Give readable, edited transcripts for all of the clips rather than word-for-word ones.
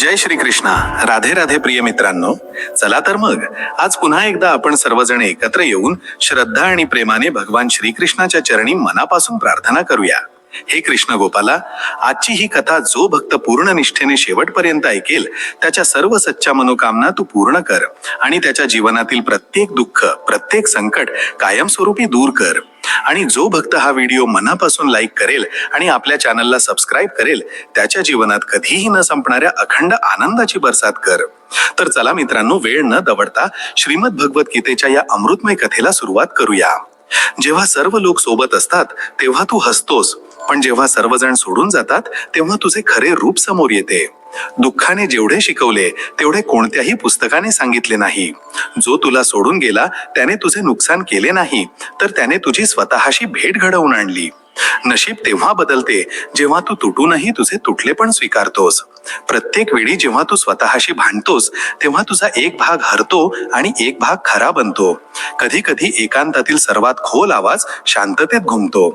जय श्री कृष्णा. राधे राधे प्रिय मित्रांनो. चला तर मग आज पुन्हा एकदा आपण सर्वजण एकत्र येऊन श्रद्धा आणि प्रेमाने भगवान श्रीकृष्णाच्या चरणी मनापासून प्रार्थना करूया. हे कृष्ण गोपाला, आजची ही कथा जो भक्त पूर्ण निष्ठेने शेवटपर्यंत ऐकेल त्याच्या सर्व सच्च्या मनोकामना तू पूर्ण कर आणि त्याच्या जीवनातील प्रत्येक दुःख, प्रत्येक संकट कायमस्वरूपी दूर कर. आणि जो भक्त हा व्हिडिओ मनापासून लाईक करेल आणि आपल्या चॅनलला सबस्क्राईब करेल त्याच्या जीवनात कधीही न संपणाऱ्या अखंड आनंदाची बरसात कर. तर चला मित्रांनो, वेळ न दवडता श्रीमद भगवद्गीतेच्या या अमृतमय कथेला सुरुवात करूया. जेव्हा सर्व लोक सोबत असतात तेव्हा तू हसतोस, पण जेव्हा सर्वजण सोडून जातात तेव्हा तुझे खरे रूप समोर येते. दुःखाने जेवढे शिकवले तेवढे कोणत्याही पुस्तकाने सांगितले नाही. जो तुला सोडून गेला त्याने तुझे नुकसान केले नाही, तर त्याने तुझी स्वतःशी भेट घडवून आणली. नशीब तेव्हा बदलते जेव्हा तू तुटूनही तुझे तुटले पण स्वीकारतोस. प्रत्येक वेळी जेव्हा तू स्वतःशी भांडतोस तेव्हा तुझा एक भाग हरतो आणि एक भाग खरा बनतो. कधी कधी एकांतातील सर्वात खोल आवाज शांततेत घुमतो.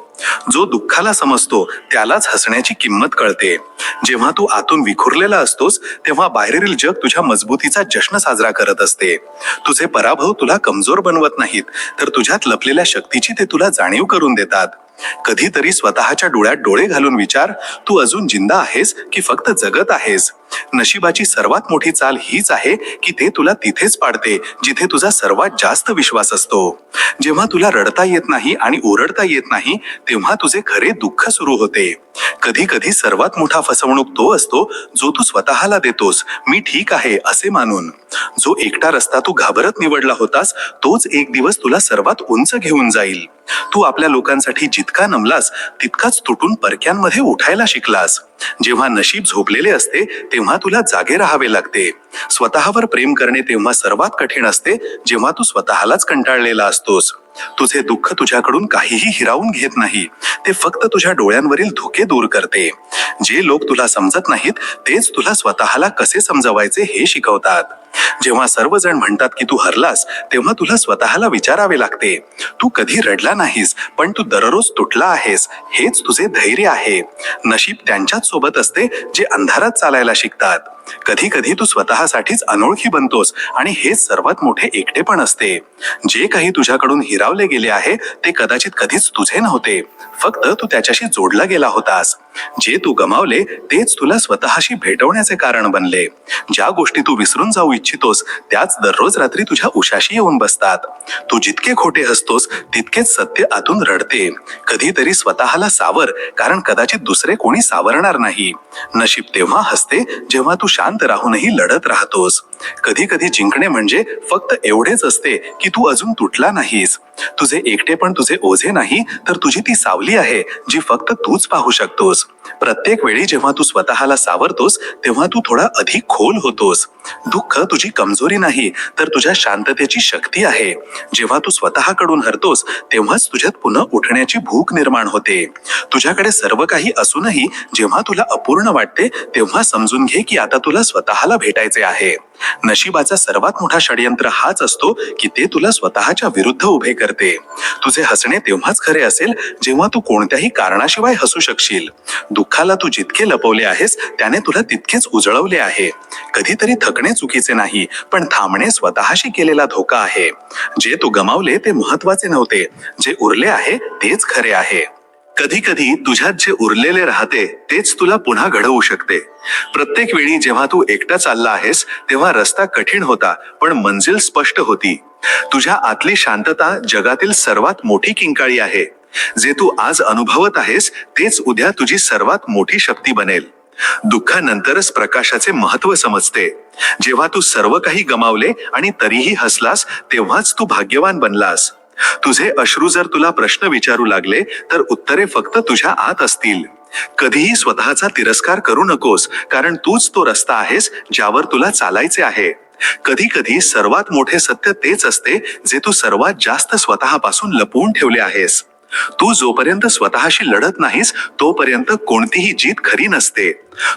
जो दुःखाला समजतो त्यालाच हसण्याची किंमत कळते. जेव्हा तू आतून विखुरलेला असतोस तेव्हा बाहेरील जग तुझ्या मजबूतीचा जश्न साजरा करत असते. तुझे पराभव तुला कमजोर बनवत नाहीत, तर तुझ्यात लपलेल्या शक्तीची ते तुला जाणीव करून देतात. कधीतरी स्वतःच्या डोळ्यात डोळे घालून विचार, तू अजून जिंदा आहेस की फक्त जगत आहेस? नशिबाची सर्वात मोठी चाल हीच आहे की ते तुला तिथेच पाडते जिथे तुझा सर्वात जास्त विश्वास असतो. जेव्हा तुला रडता येत नाही आणि ओरडता येत नाही तेव्हा तुझे खरे दुःख सुरू होते. कधी कधी सर्वात मोठा फसवणूक तो असतो जो तू स्वतःला देतोस मी ठीक आहे असे मानून. जो एकटा रस्ता तू घाबरत निवडला होतास तोच एक दिवस तुला सर्वात उंच घेऊन जाईल. तू आपल्या लोकांसाठी जितका नमलास तितकाच तुटून परक्यांमध्ये उठायला शिकलास. जेव्हा नशीब झोपलेले असते तेव्हा तुला जागे राहावे लागते. स्वतःवर प्रेम करणे तेव्हा सर्वात कठीण असते जेव्हा तू स्वतःलाच कंटाळलेला असतोस. तुझे दुःख तुझ्याकडून काहीही हिरावून घेत नाही, ते फक्त तुझ्या डोळ्यांवरील धुके दूर करते. जे लोक तुला समजत नाहीत तेच तुला स्वतःला कसे समजवायचे हे शिकवतात. जेव्हा सर्वजण म्हणतात की तू हरलास तेव्हा तुला स्वतःला विचारावे लागते, तू कधी रडला नाहीस पण तू दररोज तुटला आहेस. हेच तुझे धैर्य आहे. नशीब त्यांच्याच सोबत असते जे अंधारात चालायला शिकतात. कधी कधी तू स्वतःसाठीच अनोळखी बनतोस आणि हेच सर्वात मोठे एकटेपण असते. जे काही तुझ्याकडून हिरावले गेले आहे ते कदाचित कधीच तुझे नव्हते, फक्त तू त्याच्याशी जोडला गेला होतास. जे तू गमावले तेच तुला स्वतःशी भेटवण्याचे कारण बनले. ज्या गोष्टी तू विसरून जाऊ इच्छितोस त्याच दररोज रात्री तुझ्या उशाशी येऊन बसतात. तू जितके खोटे हसतोस तितकेच सत्य आतून रडते. कधीतरी स्वतःला सावर, कारण कदाचित दुसरे कोणी सावरणार नाही. नशीब तेव्हा हसते जेव्हा तू शांत राहूनही लढत राहतोस. कधी कधी जिंकणे म्हणजे फक्त एवढेच असते की तू अजून तुटला नाहीस. तुझे एकटेपण तुझे ओझे नाही, तर तुझी ती सावली आहे जी फक्त तूच पाहू शकतोस. प्रत्येक वेळी जेव्हा तू स्वतःला सावरतोस तेव्हा तू थोडा अधिक खोल होतोस. दुःख तुझी कमजोरी नाही, तर तुझ्या शांततेची शक्ती आहे. जेव्हा तू स्वतःकडून हरतोस तेव्हाच तुझ्यात पुन्हा उठण्याची भूक निर्माण होते. तुझ्याकडे सर्व काही असूनही जेव्हा तुला अपूर्ण वाटते तेव्हा समजून घे की आता तुला स्वतःला भेटायचे आहे. नशिबाचा सर्वात मोठा षडयंत्र हाच असतो की ते तुला स्वतःच्या विरुद्ध उभे करते. तुझे हसणे तेव्हाच खरे असेल जेव्हा तू कोणत्याही कारणाशिवाय हसू शकशील. दुःखाला तू जितके लपवले आहेस त्याने तुला तितकेच उजळवले आहे. कधीतरी थकणे चुकीचे नाही, पण थांबणे स्वतःशी केलेला धोका आहे. जे तू गमावले ते महत्वाचे नव्हते, जे उरले आहे तेच खरे आहे. कधी कधी तुझ्यात जे उरलेले राहते तेच तुला पुन्हा घडवू शकते. प्रत्येक वेळी जेव्हा तू एकटा चालला आहेस तेव्हा रस्ता कठीण होता पण मंजिल स्पष्ट होती. तुझ्या आतली शांतता जगातील सर्वात मोठी किंकाळी आहे. जे तू आज अनुभवत आहेस तेच उद्या तुझी सर्वात मोठी शक्ती बनेल. दुःखानंतरच प्रकाशाचे महत्व समजते. जेव्हा तू सर्व काही गमावले आणि तरीही हसलास तेव्हाच तू भाग्यवान बनलास. तुझे अश्रू जर तुला प्रश्न विचारू लागले तर उत्तरे फक्त तुझ्या आत असतील. कधीही स्वतःचा तिरस्कार करू नकोस, कारण तूच तो रस्ता आहेस ज्यावर तुला चालायचे आहे. कधी कधी सर्वात मोठे सत्य तेच असते जे तू सर्वात जास्त स्वतःपासून लपवून ठेवले आहेस. तू जोपर्यंत स्वतःशी लढत नाहीस तोपर्यंत कोणतीही जीत खरी नसते.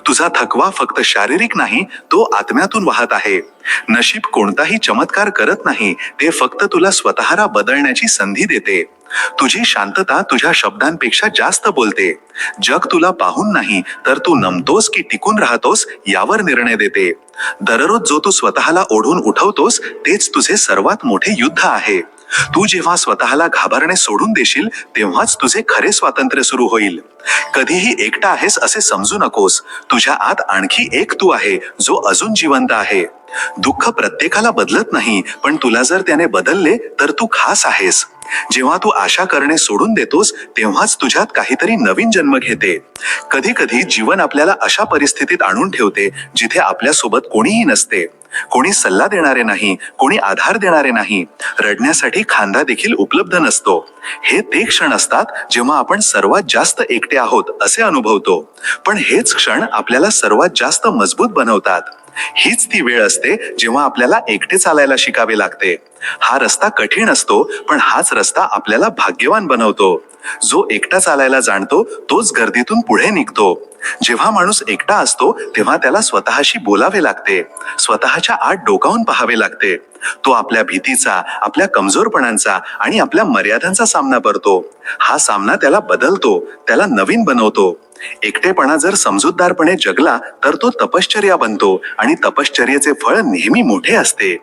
तुझा थकवा फक्त शारीरिक नाही, तो आत्म्यातून वाहत आहे. नशीब कोणताही चमत्कार करत नाही, ते फक्त तुला स्वतःला बदलण्याची संधी देते. तुझी शांतता तुझ्या शब्दांपेक्षा जास्त बोलते. जग तुला पाहून नाही तर तू नमतोस की टिकून राहतोस यावर निर्णय देते. दररोज जो तू स्वतःला ओढून उठवतोस तेच तुझे सर्वात मोठे युद्ध आहे. तू जेव्हा स्वतःला घाबरणे सोडून देशील तेव्हाच तुझे खरे स्वातंत्र्य सुरू होईल. कधीही एकटा आहेस असे समजू नकोस. तुझ्या आत आणखी एक तू आहे जो अजून जिवंत आहे. दुःख प्रत्येकाला बदलत नाही, पण तुला जर त्याने बदलले तर तू खास आहेस. जेव्हा तू आशा करणे सोडून देतोस तेव्हाच तुझ्यात काहीतरी नवीन जन्म घेते. कधी कधी जीवन आपल्याला अशा परिस्थितीत आणून ठेवते जिथे आपल्यासोबत कोणीही नसते. कोणी सल्ला देणारे नाही, कोणी आधार देणारे नाही, रडण्यासाठी खांदा देखील उपलब्ध नसतो. हे ते क्षण असतात जेव्हा आपण सर्वात जास्त एकटे आहोत असे अनुभवतो. पण हेच क्षण आपल्याला सर्वात जास्त मजबूत बनवतात. हीच ती वेळ असते जेव्हा आपल्याला एकटे चालायला शिकावे लागते. हा रस्ता कठीण असतो, पण हाच रस्ता आपल्याला भाग्यवान बनवतो. जो एकटा चालायला जाणतो तोच गर्दीतून पुढे निघतो. जेव्हा माणूस एकटा असतो तेव्हा त्याला स्वतःशी बोलावे लागते, स्वतःच्या आत डोकावून पाहावे लागते. तो आपल्या भीतीचा, आपल्या कमजोरपणांचा आणि आपल्या मर्यादांचा सामना करतो. हा सामना त्याला बदलतो, त्याला नवीन बनवतो. एकटेपणा जर समजूतदारपणे जगला तर तो तपश्चर्या बनतो आणि तपश्चर्येचे फळ नेहमी मोठे असते.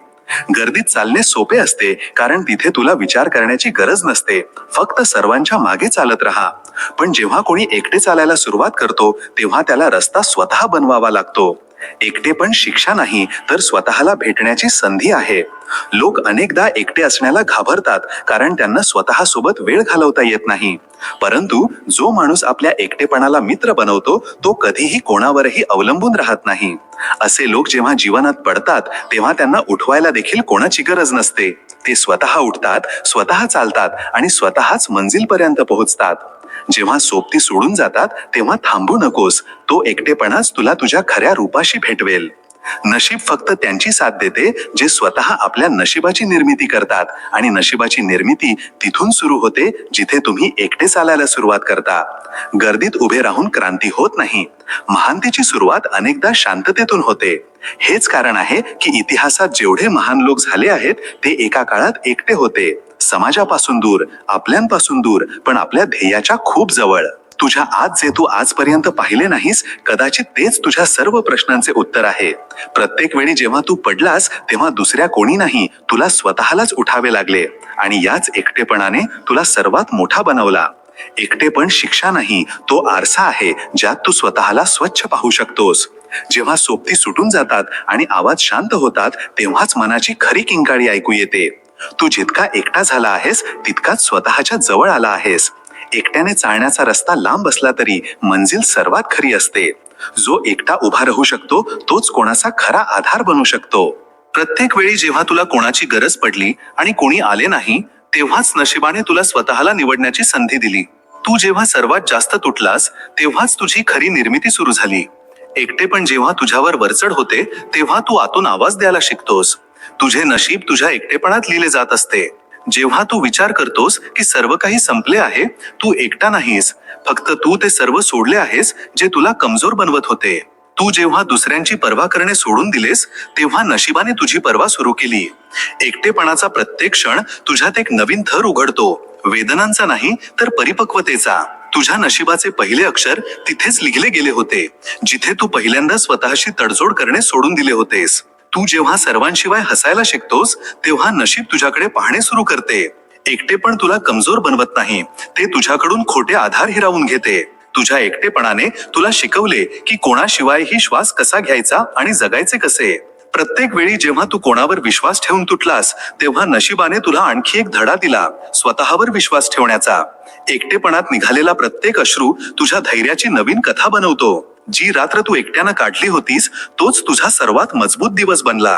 गर्दीत चालणे सोपे असते कारण तिथे तुला विचार करण्याची गरज नसते, फक्त सर्वांच्या मागे चालत राहा. पण जेव्हा कोणी एकटे चालायला सुरुवात करतो तेव्हा त्याला रस्ता स्वतः बनवावा लागतो. एकटेपण शिक्षा नाही तर स्वतःला भेटण्याची संधी आहे. लोक अनेकदा एकटे असण्याला घाबरतात कारण त्यांना स्वतः सोबत वेळ घालवता येत नाही. परंतु जो माणूस आपल्या एकटेपणाला मित्र बनवतो तो कधीही कोणावरही अवलंबून राहत नाही. असे लोक जेव्हा जीवनात पडतात तेव्हा त्यांना उठवायला देखील कोणाची गरज नसते. ते स्वतः उठतात, स्वतः चालतात आणि स्वतःच मंजिलपर्यंत पोहोचतात. जेव्हा सोबती सोडून जातात तेव्हा थांबू नकोस. तो एकटेपणाच तुला तुझ्या खऱ्या रूपाशी भेटवेल. नशीब फक्त त्यांची साथ देते जे स्वतः आपल्या नशिबाची निर्मिती करतात, आणि नशिबाची निर्मिती तिथून सुरू होते जिथे तुम्ही एकटे चालायला सुरुवात करता. गर्दीत उभे राहून क्रांती होत नाही. महानतेची सुरुवात अनेकदा शांततेतून होते. हेच कारण आहे की इतिहासात जेवढे महान लोक झाले आहेत ते एका काळात एकटे होते. समाजापासून दूर, आपल्यांपासून दूर, पण आपल्या ध्येयाच्या खूप जवळ. तुझ्या आत जे तू आजपर्यंत पाहिले नाहीस कदाचित तेच तुझ्या सर्व प्रश्नांचे उत्तर आहे. प्रत्येक वेळी जेव्हा तू पडलास तेव्हा दुसऱ्या कोणी नाही, तुला स्वतःलाच उठावे लागले, आणि याच एकटेपणाने तुला सर्वात मोठा बनवला. एकटेपण शिक्षा नाही, तो आरसा आहे ज्यात तू स्वतःला स्वच्छ पाहू शकतोस. जेव्हा सोबती सुटून जातात आणि आवाज शांत होतात तेव्हाच मनाची खरी किंकाळी ऐकू येते. तू जितका एकटा झाला आहेस तितकाच स्वतःच्या जवळ आला आहेस. एकट्याने चालण्याचा रस्ता लांब असला तरी मंजिल सर्वात खरी असते. जो एकटा उभा राहू शकतो तोच कोणाचा खरा आधार बनू शकतो. प्रत्येक वेळी जेव्हा तुला कोणाची गरज पडली आणि कोणी आले नाही तेव्हाच नशिबाने तुला स्वतःला निवडण्याची संधी दिली. तू जेव्हा सर्वात जास्त तुटलास तेव्हाच तुझी खरी निर्मिती सुरू झाली. एकटेपण जेव्हा तुझ्यावर वरचढ होते तेव्हा तू आतून आवाज द्यायला शिकतोस. तुझे नशीब तुझ्या एकटेपणात लिहिले जात असते. जेव्हा तू विचार करतोस की सर्व काही संपले आहे, तू एकटा नाहीस, फक्त तू ते सर्व सोडले आहेस जे तुला कमजोर बनवत होते. तू जेव्हा दुसऱ्यांची पर्वा करणे सोडून दिलेस तेव्हा नशिबाने तुझी पर्वा सुरू केली. एकटेपणाचा प्रत्येक क्षण तुझ्यात एक नवीन थर उघडतो, वेदनांचा नाही तर परिपक्वतेचा. तुझ्या नशिबाचे पहिले अक्षर तिथेच लिहिले गेले होते जिथे तू पहिल्यांदा स्वतःशी तडजोड करणे सोडून दिले होतेस. तू जेव्हा सर्वांशिवाय हसायला शिकतोस तेव्हा नशीब तुझ्याकडे पाहणे सुरू करते. एकटेपण तुला कमजोर बनवत नाही, ते तुझ्याकडून खोटे आधार हिरावून घेते. तुझ्या एकटेपणाने तुला शिकवले की कोणाशिवायही श्वास कसा घ्यायचा आणि जगायचे कसे. प्रत्येक वेळी जेव्हा तू कोणावर विश्वास ठेवून तुटलास तेव्हा नशिबाने तुला आणखी एक धडा दिला, स्वतःवर विश्वास ठेवण्याचा. एकटेपणात निघालेला प्रत्येक अश्रू तुझ्या धैर्याची नवीन कथा बनवतो. जी रात्र तू एकट्यानं काढली होतीस तोच तुझा सर्वात मजबूत दिवस बनला.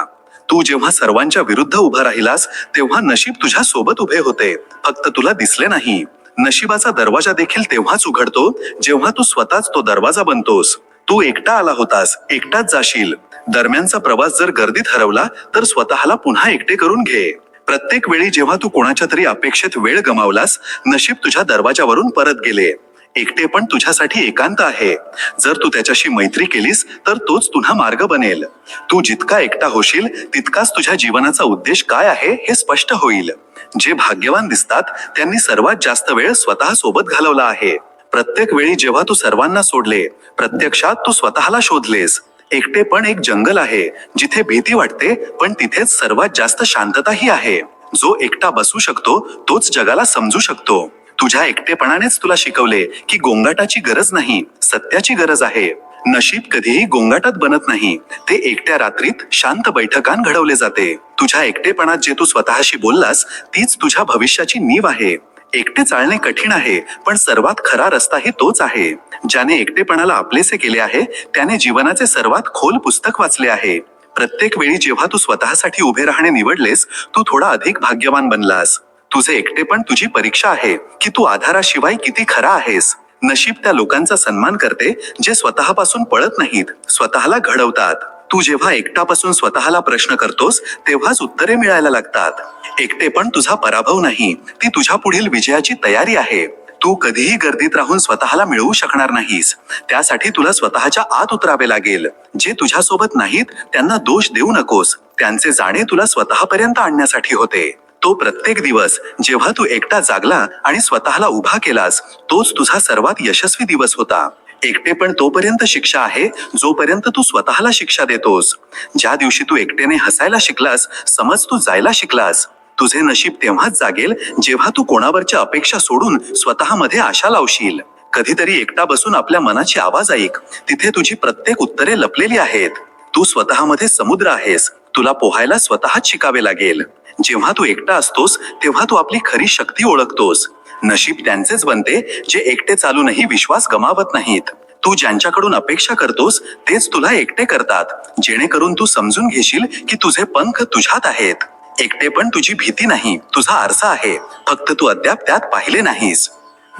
तू जेव्हा सर्वांच्या विरुद्ध उभा राहिलास तेव्हा नशीब तुझ्या सोबत उभे होते, फक्त तुला दिसले नाही. नशिबाचा दरवाजा देखील तेव्हाच उघडतो जेव्हा तू स्वतःच तो दरवाजा बनतोस. तू एकटा आला होतास, एकटाच जाशील. दरम्यानचा प्रवास जर गर्दीत हरवला तर स्वतःला पुन्हा एकटे करून घे. प्रत्येक वेळी जेव्हा तू कोणाच्या तरी अपेक्षेत वेळ गमावलास नशीब तुझ्या दरवाजावरून परत गेले. एकटेपण तुझ्यासाठी एकांत आहे. जर तू त्याच्याशी मैत्री केलीस तर तोच तुझा मार्ग बनेल. तू जितका एकटा होशील तितकाच तुझ्या जीवनाचा उद्देश काय आहे हे स्पष्ट होईल. जे भाग्यवान दिसतात त्यांनी सर्वात जास्त वेळ स्वतः सोबत घालवला आहे. प्रत्येक वेळी जेव्हा तू सर्वांना सोडले, प्रत्यक्षात तू स्वतःला शोधलेस. एकटेपण एक जंगल आहे जिथे भीती वाटते, पण तिथेच सर्वात जास्त शांतताही आहे. जो एकटा बसू शकतो तोच जगाला समजू शकतो. तुझ्या एकटेपणानेच तुला शिकवले की गोंगाटाची गरज नाही, सत्याची गरज आहे. नशीब कधीही गोंगाटात बनत नाही, ते एकट्या रात्रीत शांत बैठकान घडवले जाते. तुझ्या एकटेपणात जे तू स्वतःशी बोललास तीच तुझ्या भविष्याची नीव आहे. एकटे चालणे कठीण आहे, पण सर्वात खरा रस्ताही तोच आहे. ज्याने एकटेपणाला आपलेसे केले आहे त्याने जीवनाचे सर्वात खोल पुस्तक वाचले आहे. प्रत्येक वेळी जेव्हा तू स्वतःसाठी उभे राहणे निवडलेस, तू थोडा अधिक भाग्यवान बनलास. तुझे एकटेपण तुझी परीक्षा आहे की तू आधाराशिवाय किती खरा आहेस. नशीब त्या लोकांचा सन्मान करते जे स्वतःपासून पळत नाहीत, स्वतःला घडवतात. तू जेव्हा एकटापासून स्वतःला प्रश्न करतोस तेव्हाच उत्तरे मिळायला लागतात. एकटेपण तुझा पराभव नाही, ती तुझ्या पुढील विजयाची तयारी आहे. तू कधीही गर्दीत राहून स्वतःला मिळवू शकणार नाहीस. त्यासाठी तुला स्वतःच्या आत उतरावे लागेल. जे तुझ्यासोबत नाहीत त्यांना दोष देऊ नकोस, त्यांचे जाणे तुला स्वतःपर्यंत आणण्यासाठी होते. तो प्रत्येक दिवस जेव्हा तू एकटा जागला आणि स्वतःला उभा केलास, तोच तुझा सर्वात यशस्वी दिवस होता. एकटेपण तोपर्यंत शिक्षा आहे जोपर्यंत तू स्वतःला शिक्षा देतोस. ज्या दिवशी तू एकटेने हसायला शिकलास, समज तू जायला शिकलास. तुझे नशीब तेव्हाच जागेल जेव्हा तू कोणावरच्या अपेक्षा सोडून स्वतःमध्ये आशा लावशील. कधीतरी एकटा बसून आपल्या मनाची आवाज ऐक, तिथे तुझी प्रत्येक उत्तरे लपलेली आहेत. तू स्वतःमध्ये समुद्र आहेस, तुला पोहायला स्वतःच शिकावे लागेल. जेव्हा तू एकटा असतोस तेव्हा तू आपली खरी शक्ती ओळखतोस. नशीब त्यांचेच बनते जे एकटे चालूनही विश्वास गमावत नाहीत. तू ज्यांच्याकडून अपेक्षा करतोस तेच तुला एकटे करतात, जेणेकरून तू समजून घेशील की तुझे पंख तुझ्यात आहेत. एकटेपण तुझी भीती नाही, तुझा आरसा आहे, फक्त तू अद्याप त्यात पाहिले नाहीस.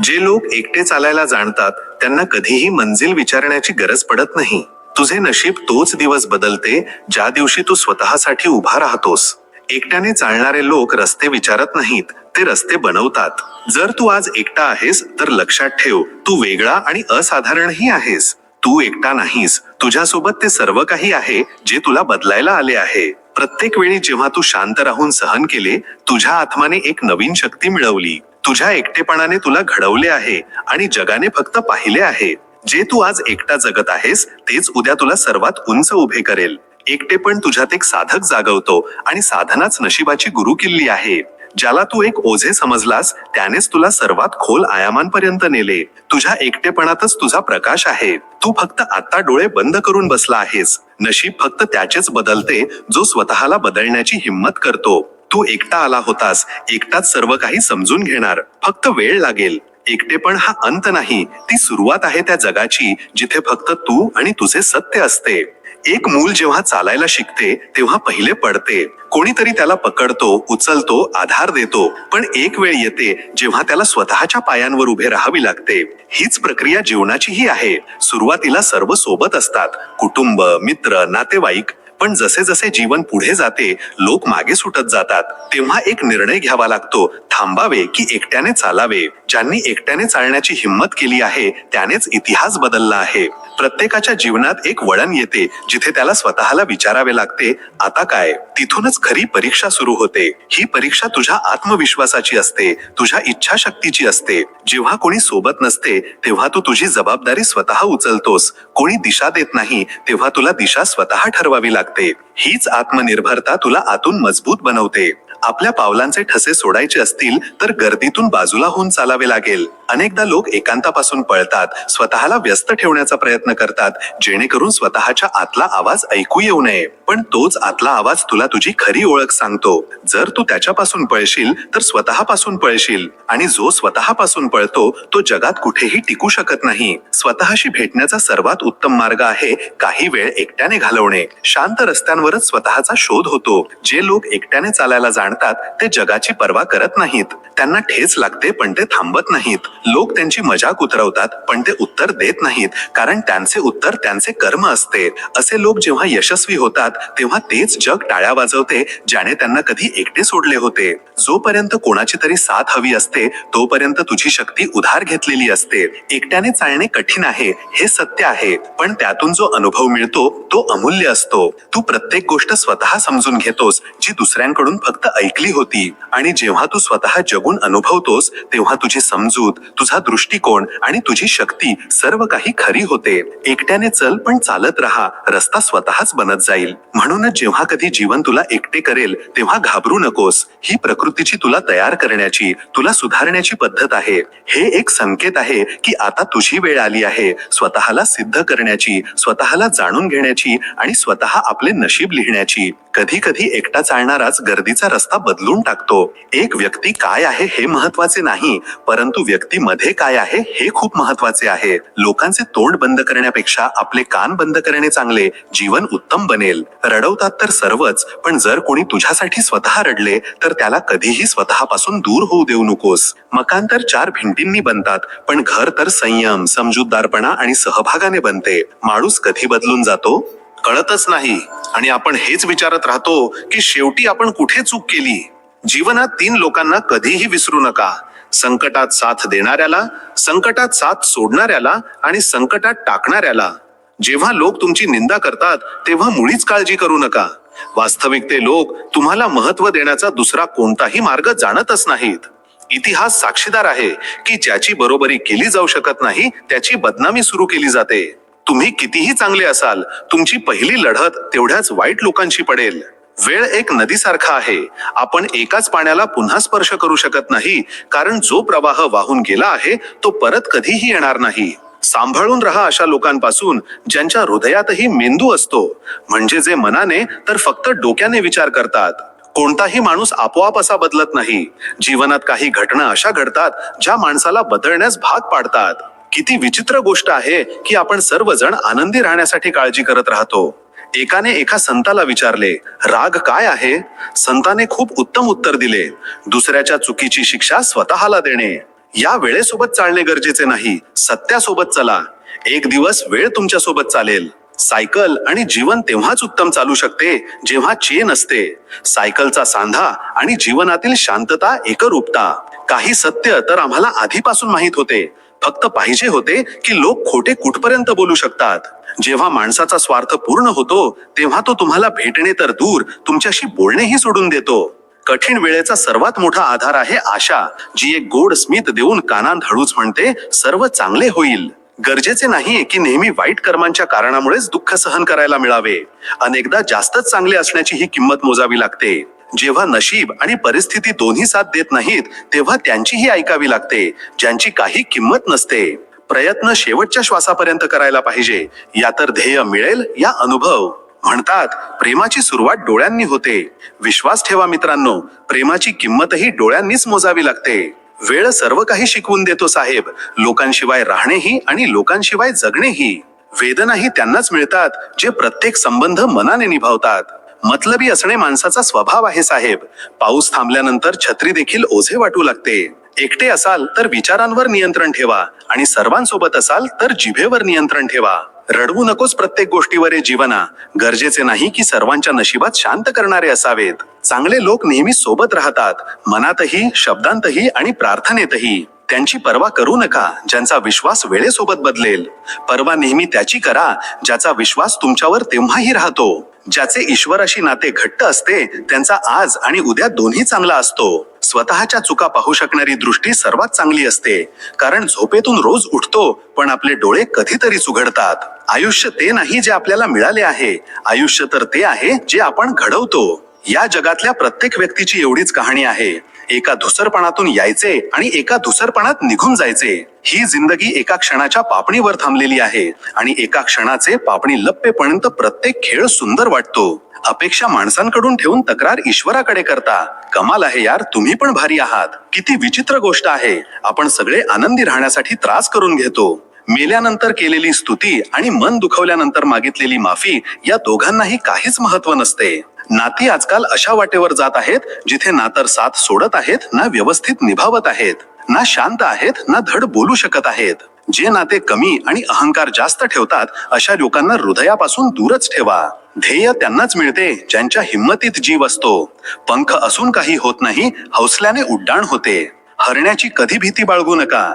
जे लोक एकटे चालायला जाणतात त्यांना कधीही मंजिल विचारण्याची गरज पडत नाही. तुझे नशीब तोच दिवस बदलते ज्या दिवशी तू स्वतःसाठी उभा राहतोस. एकट्याने चालणारे लोक रस्ते विचारत नाहीत, ते रस्ते बनवतात. जर तू आज एकटा आहेस तर लक्षात ठेव, तू वेगळा आणि असाधारणही आहेस. तू एकटा नाहीस, तुझ्यासोबत ते सर्व काही आहे जे तुला बदलायला आले आहे. प्रत्येक वेळी जेव्हा तू शांत राहून सहन केले, तुझ्या आत्माने एक नवीन शक्ती मिळवली. तुझ्या एकटेपणाने तुला घडवले आहे आणि जगाने फक्त पाहिले आहे. जे तू आज एकटा जगत आहेस तेच उद्या तुला सर्वात उंच उभे करेल. एकटेपण तुझ्यात एक साधक जागवतो आणि साधनाच नशिबाची गुरुकिल्ली आहे. ज्याला तू एक ओझे समजलास त्यानेच तुला सर्वात खोल आयामांपर्यंत नेले. तुझ्या एकटेपणातच तुझा प्रकाश आहे. तू फक्त आता डोळे बंद करून बसला आहेस. नशीब फक्त त्याचेच बदलते जो स्वतःला बदलण्याची हिम्मत करतो. तू एकटा आला होतास, एकटाच सर्व काही समजून घेणार, फक्त वेळ लागेल. एकटेपण हा अंत नाही, ती सुरुवात आहे त्या जगाची जिथे फक्त तू आणि तुझे सत्य असते. एक मूल जेव्हा चालायला शिकते तेव्हा पहिले पडते. कोणीतरी त्याला पकडतो, उचलतो, आधार देतो. पण एक वेळ येते जेव्हा त्याला स्वतःच्या पायांवर उभे राहावी लागते. हीच प्रक्रिया जीवनाचीही आहे. सुरुवातीला सर्व सोबत असतात, कुटुंब, मित्र, नातेवाईक. पण जसे जसे जीवन पुढे जाते, लोक मागे सुटत जातात. तेव्हा एक निर्णय घ्यावा लागतो, थांबावे की एकट्याने चालावे. ज्यांनी एकट्याने चालण्याची हिम्मत केली आहे त्यानेच इतिहास बदलला आहे. प्रत्येकाच्या जीवनात एक वळण येते जिथे त्याला स्वतःला विचारावे लागते, आता काय? तिथूनच खरी परीक्षा सुरू होते. ही परीक्षा तुझ्या आत्मविश्वासाची असते, तुझ्या इच्छाशक्तीची असते. जेव्हा कोणी सोबत नसते तेव्हा तू तुझी जबाबदारी स्वतः उचलतोस. कोणी दिशा देत नाही तेव्हा तुला दिशा स्वतः ठरवावी लागते. हीच आत्मनिर्भरता तुला आतून मजबूत बनवते. आपल्या पावलांचे ठसे सोडायचे असतील तर गर्दीतून बाजूला होऊन चालावे लागेल. अनेकदा लोक एकांतापासून पळतात, स्वतःला व्यस्त ठेवण्याचा प्रयत्न करतात, जेणेकरून स्वतःच्या आतला आवाज ऐकू येऊ नये. पण तोच आतला आवाज तुला तुझी खरी ओळख सांगतो. जर तू त्याच्यापासून पळशील तर स्वतःपासून पळशील, आणि जो स्वतःपासून पळतो तो जगात कुठेही टिकू शकत नाही. स्वतःशी भेटण्याचा सर्वात उत्तम मार्ग आहे काही वेळ एकट्याने घालवणे. शांत रस्त्यांवरच स्वतःचा शोध होतो. जे लोक एकट्याने चालायला जाणतात ते जगाची पर्वा करत नाहीत. त्यांना ठेच लागते पण ते थांबत नाहीत. लोक त्यांची मजाक उतरवतात पण ते उत्तर देत नाहीत, कारण त्यांचे उत्तर त्यांचे कर्म असते. असे लोक जेव्हा यशस्वी होतात तेव्हा तेच जग टाळ्या वाजवते ज्याने त्यांना कधी एकटे सोडले होते. जोपर्यंत कोणाची तरी साथ हवी असते तोपर्यंत तुझी शक्ती उधार घेतलेली असते. एकट्याने चालणे कठीण आहे हे सत्य आहे, पण त्यातून जो अनुभव मिळतो तो अमूल्य असतो. तू प्रत्येक गोष्ट स्वतः समजून घेतोस जी दुसऱ्यांकडून फक्त ऐकली होती, आणि जेव्हा तू स्वतः जगून अनुभवतोस तेव्हा तुझी समजूत, तुझा दृष्टिकोन आणि तुझी शक्ती सर्व काही खरी होते. एकट्याने चल पण चालत राहा, रस्ता स्वतःच बनत जाईल. म्हणूनच जेव्हा कधी जीवन तुला एकटे करेल तेव्हा घाबरू नकोस. ही प्रकृतीची तुला तयार करण्याची, तुला सुधारण्याची पद्धत आहे. हे एक संकेत आहे की आता तुझी वेळ आली आहे स्वतःला सिद्ध करण्याची, स्वतःला जाणून घेण्याची आणि स्वतः आपले नशीब लिहिण्याची. कधी कधी एकटा चालणाराच गर्दीचा रस्ता बदलून टाकतो. एक व्यक्ती काय आहे हे महत्वाचे नाही, परंतु व्यक्तीमध्ये काय आहे हे खूप महत्वाचे आहे. लोकांचे तोंड बंद करण्यापेक्षा आपले कान बंद करणे चांगले. जीवन उत्तम बनेल. रडवतात तर सर्वच, पण जर कोणी तुझ्यासाठी स्वतः रडले तर त्याला कधीही स्वतःपासून दूर होऊ देऊ नकोस. मकान तर 4 भिंतींनी बनतात, पण घर तर संयम, समजूतदारपणा आणि सहभागाने बनते. माणूस कधी बदलून जातो कळतच नाही, आणि आपण हेच विचारत राहतो की शेवटी आपण कुठे चूक केली. जीवनात 3 लोकांना कधीही विसरू नका: संकटात साथ देणाऱ्याला, संकटात साथ सोडणाऱ्याला आणि संकटात टाकणाऱ्याला. जेव्हा लोक तुमची निंदा करतात तेव्हा मुळीच काळजी करू नका. वास्तविक ते लोक तुम्हाला महत्व देण्याचा दुसरा कोणताही मार्ग जाणतच नाहीत. इतिहास साक्षीदार आहे की ज्याची बरोबरी केली जाऊ शकत नाही त्याची बदनामी सुरू केली जाते. तुम्ही कितीही चांगले असाल, तुमची पहिली लढत तेवढ्याच वाईट लोकांशी पडेल. वेळ एक नदीसारखा आहे. आपण एकाच पाण्याला पुन्हा स्पर्श करू शकत नाही, कारण जो प्रवाह वाहून गेला आहे तो परत कधीही येणार नाही. सांभाळून राहा अशा लोकांपासून ज्यांच्या हृदयातही मेंदू असतो, म्हणजे जे मनाने तर फक्त डोक्याने विचार करतात. कोणताही माणूस आपोआप असा बदलत नाही. जीवनात काही घटना अशा घडतात ज्या माणसाला बदलण्यास भाग पाडतात. किती विचित्र गोष्ट आहे की आपण सर्वजण आनंदी राहण्यासाठी काळजी करत राहतो. एकाने एका संताला विचारले, राग काय आहे? संताने खूप उत्तम उत्तर दिले, दुसऱ्याच्या चुकीची शिक्षा स्वतःला देणे. या वेळेसोबत चालणे गरजेचे नाही, सत्यासोबत चला. एक दिवस वेळ तुमच्या सोबत चालेल. सायकल आणि जीवन तेव्हाच उत्तम चालू शकते जेव्हा चेन असते. सायकलचा सांधा आणि जीवनातील शांतता एकरूपता. काही सत्य तर आम्हाला आधीपासून माहित होते, फक्त पाहिजे होते की लोक खोटे कुठपर्यंत बोलू शकतात. जेव्हा माणसाचा स्वार्थ पूर्ण होतो तेव्हा तो तुम्हाला भेटणे तर दूर, तुमच्याशी बोलणेही सोडून देतो. कठीण वेळेचा सर्वात मोठा आधार आहे आशा, जी एक गोड स्मित देऊन कानात हळूच म्हणते, सर्व चांगले होईल. गरजेचे नाहीये की नेहमी वाईट कर्मांच्या कारणामुळेच दुःख सहन करायला मिळावे. अनेकदा जास्तच चांगले असण्याची ही किंमत मोजावी लागते. जेव्हा नशीब आणि परिस्थिती दोन्ही साथ देत नाहीत तेव्हा त्यांचीही ऐकावी लागते, ज्यांची काही किंमत नसते. प्रयत्न शेवटच्या श्वासापर्यंत करायला पाहिजे, या तर ध्येय मिळेल या अनुभव. म्हणतात प्रेमाची सुरुवात डोळ्यांनी होते. विश्वास ठेवा मित्रांनो, प्रेमाची किंमतही डोळ्यांनीच मोजावी लागते. वेळ सर्व काही शिकवून देतो साहेब, लोकांशिवाय राहणेही आणि लोकांशिवाय जगणेही. वेदनाही त्यांनाच मिळतात जे प्रत्येक संबंध मनाने निभावतात. मतलबी असणे माणसाचा स्वभाव आहे साहेब. पाऊस थांबल्यानंतर छत्री देखील ओझे वाटू लागते. एकटे असाल तर विचारांवर नियंत्रण ठेवा, आणि सर्वांसोबत असाल तर जिभेवर नियंत्रण ठेवा. रडवू नकोस प्रत्येक गोष्टीवर जीवना. गरजेचे नाही की सर्वांच्या नशिबात शांत करणारे असावेत. चांगले लोक नेहमी सोबत राहतात, मनातही, शब्दांतही आणि प्रार्थनेतही. त्यांची पर्वा करू नका ज्यांचा विश्वास वेळेसोबत बदलेल. पर्वा नेहमी त्याची करा ज्याचा विश्वास तुमच्यावर तेव्हाही राहतो. ज्याचे ईश्वराशी नाते घट्ट असते त्यांचा आज आणि उद्या दोन्ही चांगला असतो. स्वतःच्या चुका पाहू शकणारी दृष्टी सर्वात चांगली असते, कारण झोपेतून रोज उठतो पण आपले डोळे कधीतरी उघडतात. आयुष्य ते नाही जे आपल्याला मिळाले आहे, आयुष्य तर ते आहे जे आपण घडवतो. या जगातल्या प्रत्येक व्यक्तीची एवढीच कहाणी आहे. एका धुसरपणातून यायचे आणि एका धुसरपणात निघून जायचे. ही जिंदगी एका क्षणाच्या पापणीवर थांबलेली आहे, आणि एका क्षणाचे पापणी लप्पेपर्यंत प्रत्येक खेळ सुंदर वाटतो. अपेक्षा माणसांकडून ठेवून तक्रार ईश्वराकडे करता. कमाल आहे यार, तुम्ही पण भारी आहात. किती विचित्र गोष्ट आहे, आपण सगळे आनंदी राहण्यासाठी त्रास करून घेतो. मेल्यानंतर केलेली स्तुती आणि मन दुखवल्यानंतर मागितलेली माफी या दोघांनाही काहीच महत्व नसते. नाती आजकाल अशा वाटेवर जात आहेत जिथे ना तर साथ सोडत आहेत ना व्यवस्थित निभावत आहेत. ना शांत आहेत ना धड बोलू शकत आहेत. जे नाते कमी आणि अहंकार जास्त ठेवतात अशा लोकांना हृदयापासून दूरच ठेवा. ध्येय त्यांनाच मिळते ज्यांच्या हिंमतीत जीव असतो. पंख असून काही होत नाही, हौसल्याने उड्डाण होते. हरण्याची कधी भीती बाळगू नका,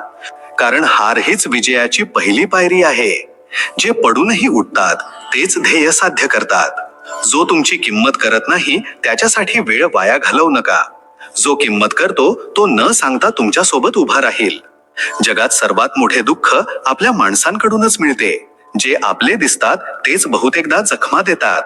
कारण हार हीच विजयाची पहिली पायरी आहे. जे पडूनही उठतात तेच ध्येय साध्य करतात. जो तुमची किंमत करत नाही त्याच्यासाठी वेळ वाया घालवू नका. जो किंमत करतो तो न सांगता तुमच्या सोबत उभा राहील. जगात सर्वात मोठे दुःख आपल्या माणसांकडूनच मिळते. जे आपले दिसतात तेच बहुतेकदा जखमा देतात.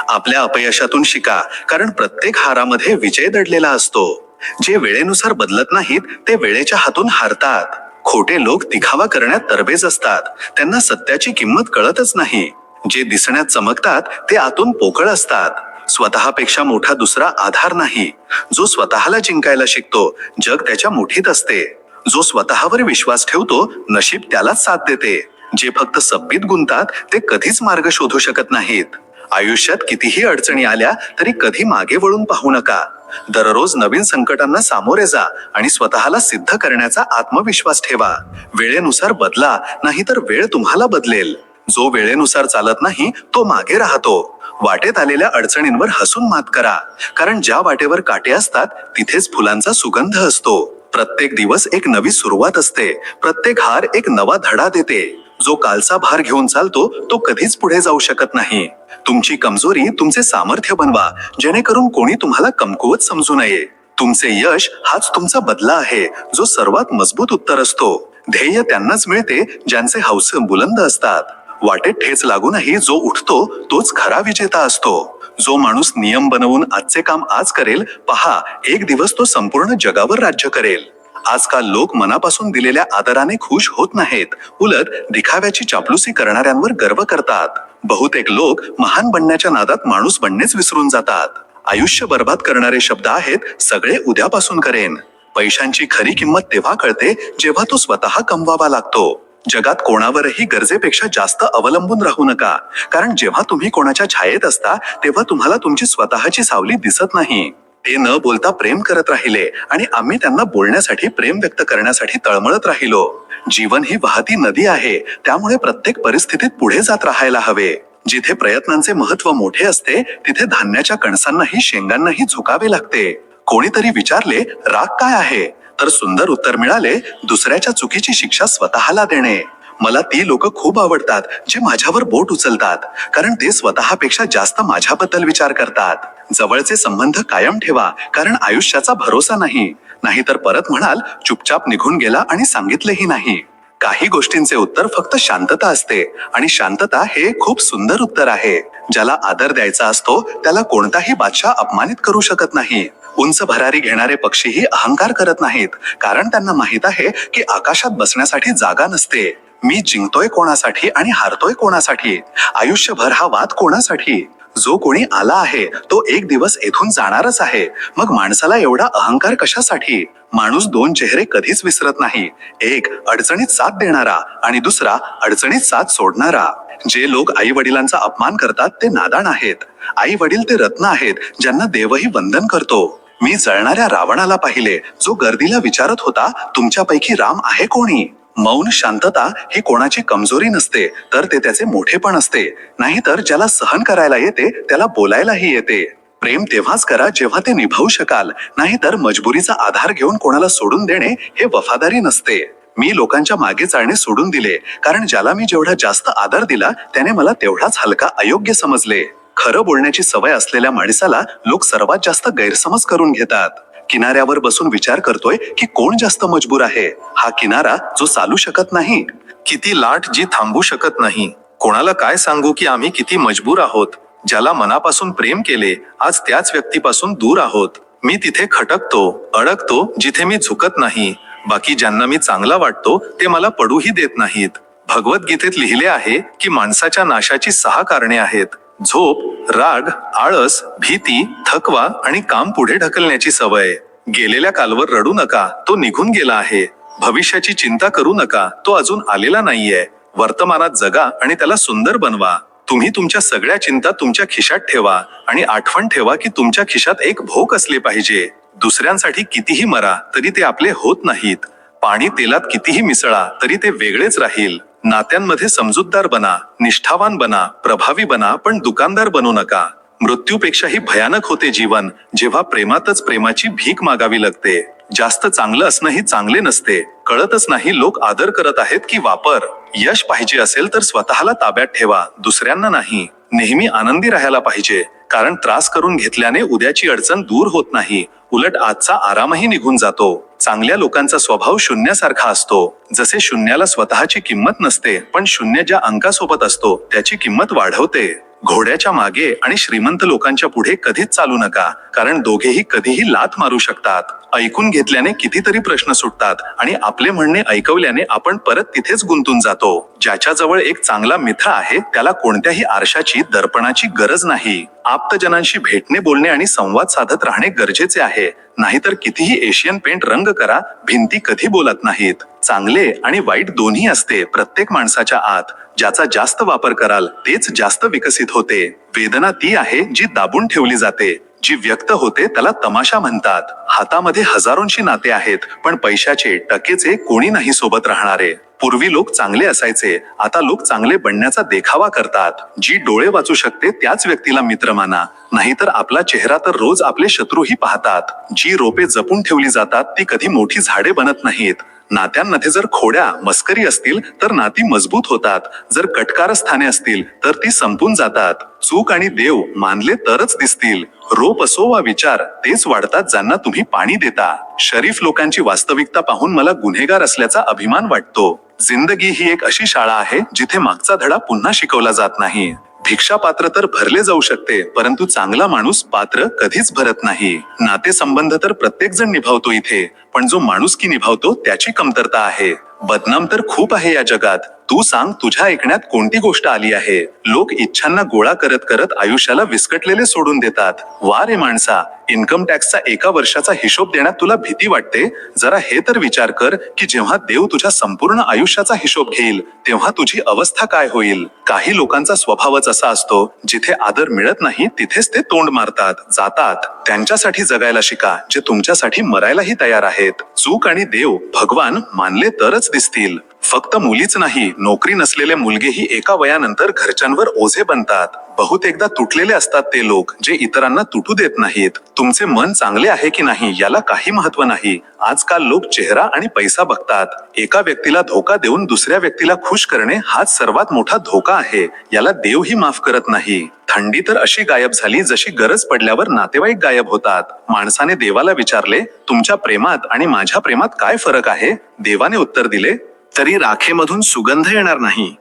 आपल्या अपयशातून शिका, कारण प्रत्येक हारामध्ये विजय दडलेला असतो. जे वेळेनुसार बदलत नाहीत ते वेळेच्या हातून हारतात. खोटे लोक दिखावा करण्यात तरबेज असतात, त्यांना सत्याची किंमत कळतच नाही. जे दिसण्यात चमकतात ते आतून पोकळ असतात. स्वतःपेक्षा मोठा दुसरा आधार नाही. जो स्वतःला जिंकायला शिकतो जग त्याच्या मुठीत असते. जो स्वतःवर विश्वास ठेवतो नशीब त्यालाच साथ देते. जे फक्त सब्बीत गुंतात ते कधीच मार्ग शोधू शकत नाहीत. आयुष्यात कितीही अडचणी आल्या तरी कधी मागे वळून पाहू नका. दररोज नवीन संकटांना सामोरे जा आणि स्वतःला सिद्ध करण्याचा आत्मविश्वास ठेवा. वेळेनुसार बदला, नाहीतर वेळ तुम्हाला बदलेल. जो वेळेनुसार चालत नाही तो मागे राहतो. वाटेत आलेल्या अडचणींवर हसून मात करा, कारण ज्या वाटेवर काटे असतात तिथेच फुलांचा सुगंध असतो. प्रत्येक दिवस एक नवी सुरुवात असते. प्रत्येक हार एक नवा धडा देते. जो कालचा भार घेऊन चालतो तो कधीच पुढे जाऊ शकत नाही. तुमची कमजोरी तुमचे सामर्थ्य बनवा, जेणेकरून कोणी तुम्हाला कमकुवत समजू नये. तुमचे यश हाच तुमचा बदला आहे, जो सर्वात मजबूत उत्तर असतो. ध्येय त्यांनाच मिळते ज्यांचे हौसे बुलंद असतात. वाटेत ठेच लागूनही जो उठतो तोच खरा विजेता असतो. जो माणूस नियम बनवून आजचे काम आज करेल, पहा एक दिवस तो संपूर्ण जगावर राज्य करेल. आजकाल लोक मनापासून दिलेल्या आदराने खुश होत नाहीत, उलट दिखाव्याची चापलुसी करणाऱ्यांवर गर्व करतात. बहुतेक लोक महान बनण्याच्या नादात माणूस बनणेच विसरून जातात. आयुष्य बर्बाद करणारे शब्द आहेत सगळे उद्यापासून करेन. पैशांची खरी किंमत तेव्हा कळते जेव्हा तो स्वतः कमवावा लागतो. जगात कोणावरही गरजेपेक्षा जास्त अवलंबून राहू नका, कारण जेव्हा तुम्ही कोणाच्या छायेत असता तेव्हा तुम्हाला तुमची स्वतःची सावली दिसत नाही. ते न बोलता प्रेम करत राहिले आणि आम्ही त्यांना बोलण्यासाठी प्रेम व्यक्त करण्यासाठी तळमळत राहिलो. जीवन ही वाहती नदी आहे, त्यामुळे प्रत्येक परिस्थितीत पुढे जात राहायला हवे. जिथे प्रयत्नांचे महत्व मोठे असते तिथे धान्याच्या कणसांनाही शेंगांनाही झुकावे लागते. कोणीतरी विचारले राग काय आहे, तर सुंदर उत्तर मिळाले दुसऱ्याच्या चुकीची शिक्षा स्वतःला देणे. मला ती लोक खूप आवडतात जे माझ्यावर बोट उचलतात, कारण ते स्वतःपेक्षा जास्त माझ्याबद्दल विचार करतात. जवळचे संबंध कायम ठेवा, कारण आयुष्याचा भरोसा नाही. नाहीतर परत म्हणाल चुपचाप निघून गेला आणि सांगितलेही नाही. काही गोष्टींचे उत्तर फक्त शांतता असते, आणि शांतता हे खूप सुंदर उत्तर आहे. ज्याला आदर द्यायचा असतो त्याला कोणताही बादशाह अपमानित करू शकत नाही. उंच भरारी घेणारे पक्षीही अहंकार करत नाहीत, कारण त्यांना माहित आहे की आकाशात बसण्यासाठी जागा नसते. मी जिंकतोय कोणासाठी आणि हारतोय कोणासाठी, आयुष्यभर हा वाद कोणासाठी. जो कोणी आला आहे तो एक दिवस येथून जाणारच आहे, मग माणसाला एवढा अहंकार कशासाठी. माणूस दोन चेहरे कधीच विसरत नाही, एक अडचणीत साथ देणारा आणि दुसरा अडचणीत साथ सोडणारा. जे लोक आई वडिलांचा अपमान करतात ते नादाण आहेत. आई वडील ते रत्न आहेत ज्यांना देवही वंदन करतो. मी जळणाऱ्या रावणाला पाहिले, जो गर्दीला विचारत होता तुमच्यापैकी राम आहे कोणी. मौन शांतता ही कोणाची कमजोरी नसते, तर ते त्याचे मोठेपण असते. नाहीतर ज्याला सहन करायला येते त्याला बोलायलाही येते. प्रेम तेव्हाच करा जेव्हा ते निभावू शकाल, नाहीतर मजबुरीचा आधार घेऊन कोणाला सोडून देणे हे वफादारी नसते. मी लोकांच्या मागे चालणे सोडून दिले, कारण ज्याला मी जेवढा जास्त आदर दिला त्याने मला तेवढाच हलका अयोग्य समजले. खरं बोलण्याची सवय असलेल्या माणसाला लोक सर्वात जास्त गैरसमज करून घेतात. किनाऱ्यावर बसून विचार करतोय की कोण जास्त मजबूर आहे. हा किनारा जो चालू शकत नाही. किती लाट जी थांबू शकत नाही. कोणाला काय सांगू की आम्ही किती मजबूर आहोत. ज्याला मनापासून प्रेम केले आज त्याच व्यक्तीपासून दूर आहोत. मी तिथे खटकतो, अडकतो जिथे मी झुकत नाही. बाकी ज्यांना मी चांगला वाटतो ते मला पडूही देत नाहीत. भगवद्गीतेत लिहिले आहे की माणसाच्या नाशाची 6 कारणे आहेत: झोप, राग, आळस, भीती, थकवा आणि काम पुढे ढकलण्याची सवय. गेलेल्या कालवर रडू नका, तो निघून गेला आहे. भविष्याची चिंता करू नका, तो अजून आलेला नाहीये. वर्तमानात जगा आणि त्याला सुंदर बनवा. तुम्ही तुमच्या सगळ्या चिंता तुमच्या खिशात ठेवा आणि आठवण ठेवा की तुमच्या खिशात एक भोक असले पाहिजे. दुसऱ्यांसाठी कितीही मरा तरी ते आपले होत नाहीत. पाणी तेलात कितीही मिसळा तरी ते वेगळेच राहील. नात्यांमध्ये समजूतदार बना, निष्ठावान बना, प्रभावी बना, पण दुकानदार बनू नका. मृत्यूपेक्षाही भयानक होते जीवन जेव्हा प्रेमातच प्रेमाची भीक मागावी लागते. जास्त चांगलं असणंही चांगले नसते. कळतच नाही लोक आदर करत आहेत की वापर. यश पाहिजे असेल तर स्वतःला ताब्यात ठेवा, दुसऱ्यांना नाही. नेहमी आनंदी राहायला पाहिजे, कारण त्रास करून घेतल्याने उद्याची अडचण दूर होत नाही, उलट आजचा आरामही निघून जातो. चांगल्या लोकांचा स्वभाव शून्यासारखा असतो. जसे शून्याला स्वतःची किंमत नसते, पण शून्य ज्या अंकासोबत असतो त्याची किंमत वाढवते. घोड्याच्या मागे आणि श्रीमंत लोकांच्या पुढे कधीच चालू नका, कारण दोघेही कधीही लाथ मारू शकतात. ऐकून घेतल्याने कितीतरी प्रश्न सुटतात आणि आपले म्हणणे ऐकवल्याने आपण परत तिथेच गुंतून जातो. ज्याच्याजवळ एक चांगला मित्र आहे त्याला कोणत्याही आरशाची, दर्पणाची गरज नाही. आप्तजनांशी भेटणे, बोलणे आणि संवाद साधत राहणे गरजेचे आहे. नाहीतर कितीही एशियन पेंट रंग करा, भिंती कधी बोलत नाहीत. चांगले आणि वाईट दोन्ही असते प्रत्येक माणसाच्या आत. ज्याचा जास्त वापर कराल तेच जास्त विकसित होते. वेदना ती आहे जी दाबून ठेवली जाते. जी व्यक्त होते त्याला तमाशा म्हणतात. हातामध्ये हजारोंशी नाते आहेत, पण पैशाचे, टकेचे कोणी नाही सोबत राहणारे. पूर्वी लोक चांगले असायचे, आता लोक चांगले बनण्याचा देखावा करतात. जी डोळे वाचू शकते त्याच व्यक्तीला मित्र माना, नाहीतर आपला चेहरा तर रोज आपले शत्रूही पाहतात. जी रोपे जपून ठेवली जातात ती कधी मोठी झाडे बनत नाहीत. नात्यांमध्ये जर खोड्या, मस्करी असतील तर नाती मजबूत होतात. जर कटकारस्थाने असतील तर ती संपून जातात. चूक आणि देव मानले तरच दिसतील. रोप असो वा विचार, तेच वाढतात ज्यांना तुम्ही पाणी देता. शरीफ लोकांची वास्तविकता पाहून मला गुन्हेगार असल्याचा अभिमान वाटतो. जिंदगी ही एक अशी शाळा आहे जिथे मागचा धडा पुन्हा शिकवला जात नाही. भिक्षा पात्र तर भरले जाऊ शकते, परंतु चांगला माणूस पात्र कधीच भरत नाही. नातेसंबंध तर प्रत्येक जण निभावतो इथे, पण जो माणुसकी निभावतो त्याची कमतरता आहे. बदनाम तर खूप आहे या जगात. तू सांग, तुझ्या ऐकण्यात कोणती गोष्ट आली आहे? लोक इच्छांना गोळा करत करत आयुष्याला विस्कटलेले सोडून देतात. वा रे माणसा, इन्कम टॅक्सचा एका वर्षाचा हिशोब देण्यात तुला भीती वाटते? जरा हे तर विचार कर की जेव्हा देव तुझ्या संपूर्ण आयुष्याचा हिशोब घेईल तेव्हा तुझी अवस्था काय होईल. काही लोकांचा स्वभावच असा असतो, जिथे आदर मिळत नाही तिथेच ते तोंड मारतात, जातात. त्यांच्यासाठी जगायला शिका जे तुमच्यासाठी मरायलाही तयार आहेत. चूक आणि देव, भगवान मानले तरच दिसतील. फक्त मुलीच नाही, नोकरी नसलेले मुलगेही एका वयानंतर घरच्यांवर ओझे बनतात. बहुतेकदा तुटलेले असतात ते लोक जे इतरांना तुटू देत नाहीत. तुमचे मन चांगले आहे की नाही याला काही महत्व नाही. आजकाल लोक चेहरा आणि पैसा बघतात. एका व्यक्तीला धोका देऊन दुसऱ्या व्यक्तीला खुश करणे हाच सर्वात मोठा धोका आहे. याला देवही माफ करत नाही. थंडी तर अशी गायब झाली जशी गरज पडल्यावर नातेवाईक गायब होतात. माणसाने देवाला विचारले, तुमच्या प्रेमात आणि माझ्या प्रेमात काय फरक आहे? देवाने उत्तर दिले, तरी राखेमधून सुगंध येणार नाही,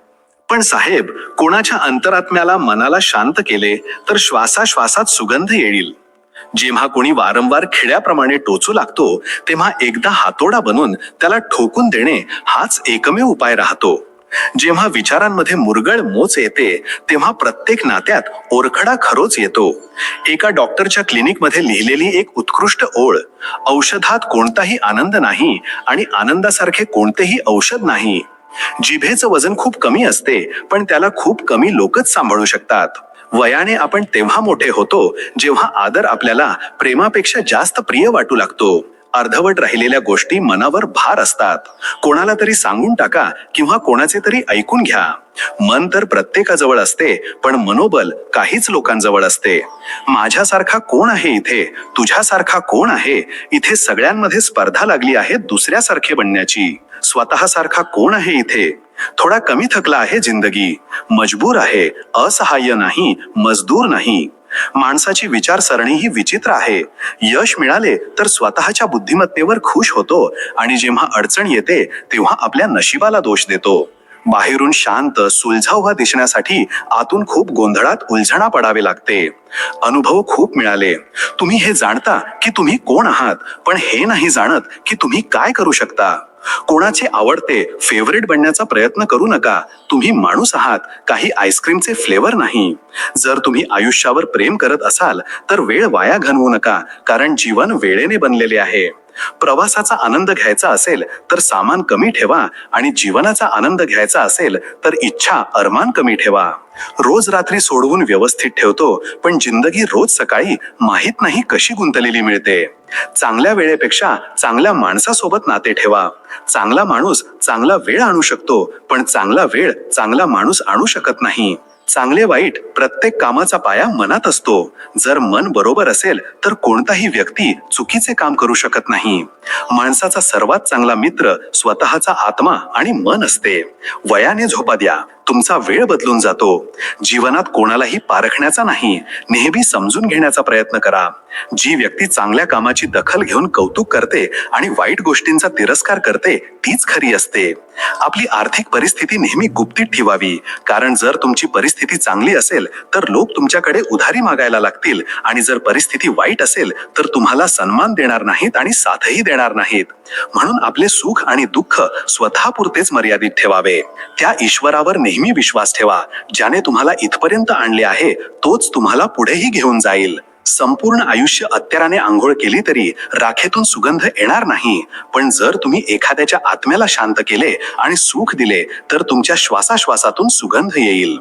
पण साहेब, कोणाच्या अंतरात्म्याला, मनाला शांत केले तर श्वासाश्वासात सुगंध येईल. जेव्हा कोणी वारंवार खिळ्याप्रमाणे टोचू लागतो तेव्हा एकदा हातोडा बनून त्याला ठोकून देणे हाच एकमेव उपाय राहतो. जेव्हा विचारांमध्ये मुरगळ मोच येते तेव्हा प्रत्येक नात्यात ओरखडा खरोच येतो. एका डॉक्टरच्या क्लिनिकमध्ये लिहिलेली एक उत्कृष्ट ओळ, औषधात कोणताही आनंद नाही आणि आनंदासारखे कोणतेही औषध नाही. जिभेचं वजन खूप कमी असते, पण त्याला खूप कमी लोकच सांभाळू शकतात. वयाने आपण तेव्हा मोठे होतो जेव्हा आदर आपल्याला प्रेमापेक्षा जास्त प्रिय वाटू लागतो. अर्धवट राहिलेल्या गोष्टी मनावर भार असतात. कोणाला तरी सांगून टाका किंवा कोणाचे तरी ऐकून घ्या. मन तर प्रत्येकाजवळ असते, पण मनोबल काहीच लोकांजवळ असते. माझ्यासारखा कोण आहे इथे? तुझ्यासारखा कोण आहे इथे? सगळ्यांमध्ये स्पर्धा लागली आहे दुसऱ्यासारखे बनण्याची. स्वतःसारखा कोण आहे इथे? थोडा कमी थकला आहे जिंदगी, मजबूर आहे, असहाय्य नाही, मजदूर नाही. माणसाची विचारसरणी ही विचित्र आहे. यश मिळाले तर स्वतःच्या बुद्धिमत्तेवर खुश होतो आणि जेव्हा अडचण येते तेव्हा आपल्या नशिबाला दोष देतो. बाहेरून शांत, सुलझाव दिसण्यासाठी आतून खूप गोंधळात उलझणा पडावे लागते. अनुभव खूप मिळाले. तुम्ही हे जाणता की तुम्ही कोण आहात, पण हे नाही जाणत की तुम्ही काय करू शकता. कोणाचे आवडते फेवरेट बनण्याचा प्रयत्न करू नका. तुम्ही माणूस आहात, काही आईस्क्रीमचे फ्लेवर नाही. जर तुम्ही आयुष्यावर प्रेम करत असाल तर वेळ वाया घालवू नका, कारण जीवन वेळेने बनलेले आहे. प्रवासाचा आनंद घ्यायचा असेल तर सामान कमी ठेवा आणि जीवनाचा आनंद घ्यायचा असेल तर इच्छा अरमान कमी ठेवा. रोज रात्री सोडवून व्यवस्थित ठेवतो, पण जिंदगी रोज सकाळी माहित नाही कशी गुंतलेली मिळते. चांगल्या वेळेपेक्षा चांगल्या माणसासोबत नाते ठेवा. चांगला माणूस चांगला वेळ आणू शकतो, पण चांगला वेळ चांगला माणूस आणू शकत नाही. चांगले वाईट प्रत्येक कामाचा पाया मनात असतो. जर मन बरोबर असेल तर कोणताही व्यक्ती चुकीचे काम करू शकत नाही. माणसाचा सर्वात चांगला मित्र स्वतःचा आत्मा आणि मन असते. वयाने झोपा द्या, तुमचा वेळ बदलून जातो. जीवनात कोणालाही पारखण्याचा नाही, नेहमी समजून घेण्याचा प्रयत्न करा. जी व्यक्ती चांगल्या कामाची दखल घेऊन कौतुक करते आणि वाईट गोष्टींचा तिरस्कार करते तीच खरी असते. आपली आर्थिक परिस्थिती नेहमी गुप्तीत ठेवावी, कारण जर तुमची परिस्थिती चांगली असेल तर लोक तुमच्याकडे उधारी मागायला लागतील, आणि जर परिस्थिती वाईट असेल तर तुम्हाला सन्मान देणार नाहीत आणि साथही देणार नाहीत. म्हणून आपले सुख आणि दुःख स्वतःपुरतेच मर्यादित ठेवावे. त्या ईश्वरावर नेहमी विश्वास ठेवा, ज्याने तुम्हाला इथपर्यंत आणले आहे तोच तुम्हाला पुढेही घेऊन जाईल. संपूर्ण आयुष्य अत्तराने आंघोळ केली तरी राखेतून सुगंध येणार नाही, पण जर तुम्ही एखाद्याच्या आत्म्याला शांत केले आणि सुख दिले तर तुमच्या श्वासाश्वासातून सुगंध येईल.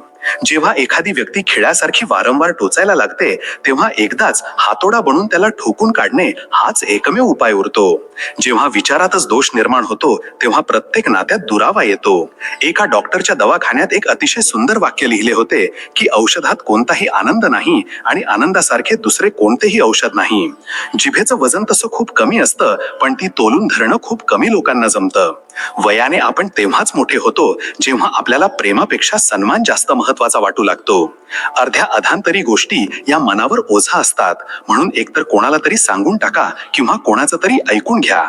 जेव्हा एखादी व्यक्ती खिळ्यासारखी वारंवार टोचायला लागते तेव्हा एकदाच हातोडा बनून त्याला ठोकून काढणे हाच एकमेव उपाय उरतो. जेव्हा विचारातच दोष निर्माण होतो तेव्हा प्रत्येक नात्यात दुरावा येतो. एका डॉक्टरच्या दवाखान्यात एक अतिशय सुंदर वाक्य लिहिले होते की औषधात कोणताही आनंद नाही आणि आनंदासारखे दुसरे कोणतेही औषध नाही. जिभेचं वजन तसं खूप कमी असतं, पण ती तोलून धरणं खूप कमी लोकांना जमतं. वयाने आपण तेव्हाच मोठे होतो जेव्हा आपल्याला प्रेमापेक्षा सन्मान जास्त महत्वाचा वाटू लागतो. अर्ध्या अधांतरी गोष्टी या मनावर ओझा असतात, म्हणून एकतर कोणाला तरी सांगून टाका किंवा कोणाचं तरी ऐकून घ्या.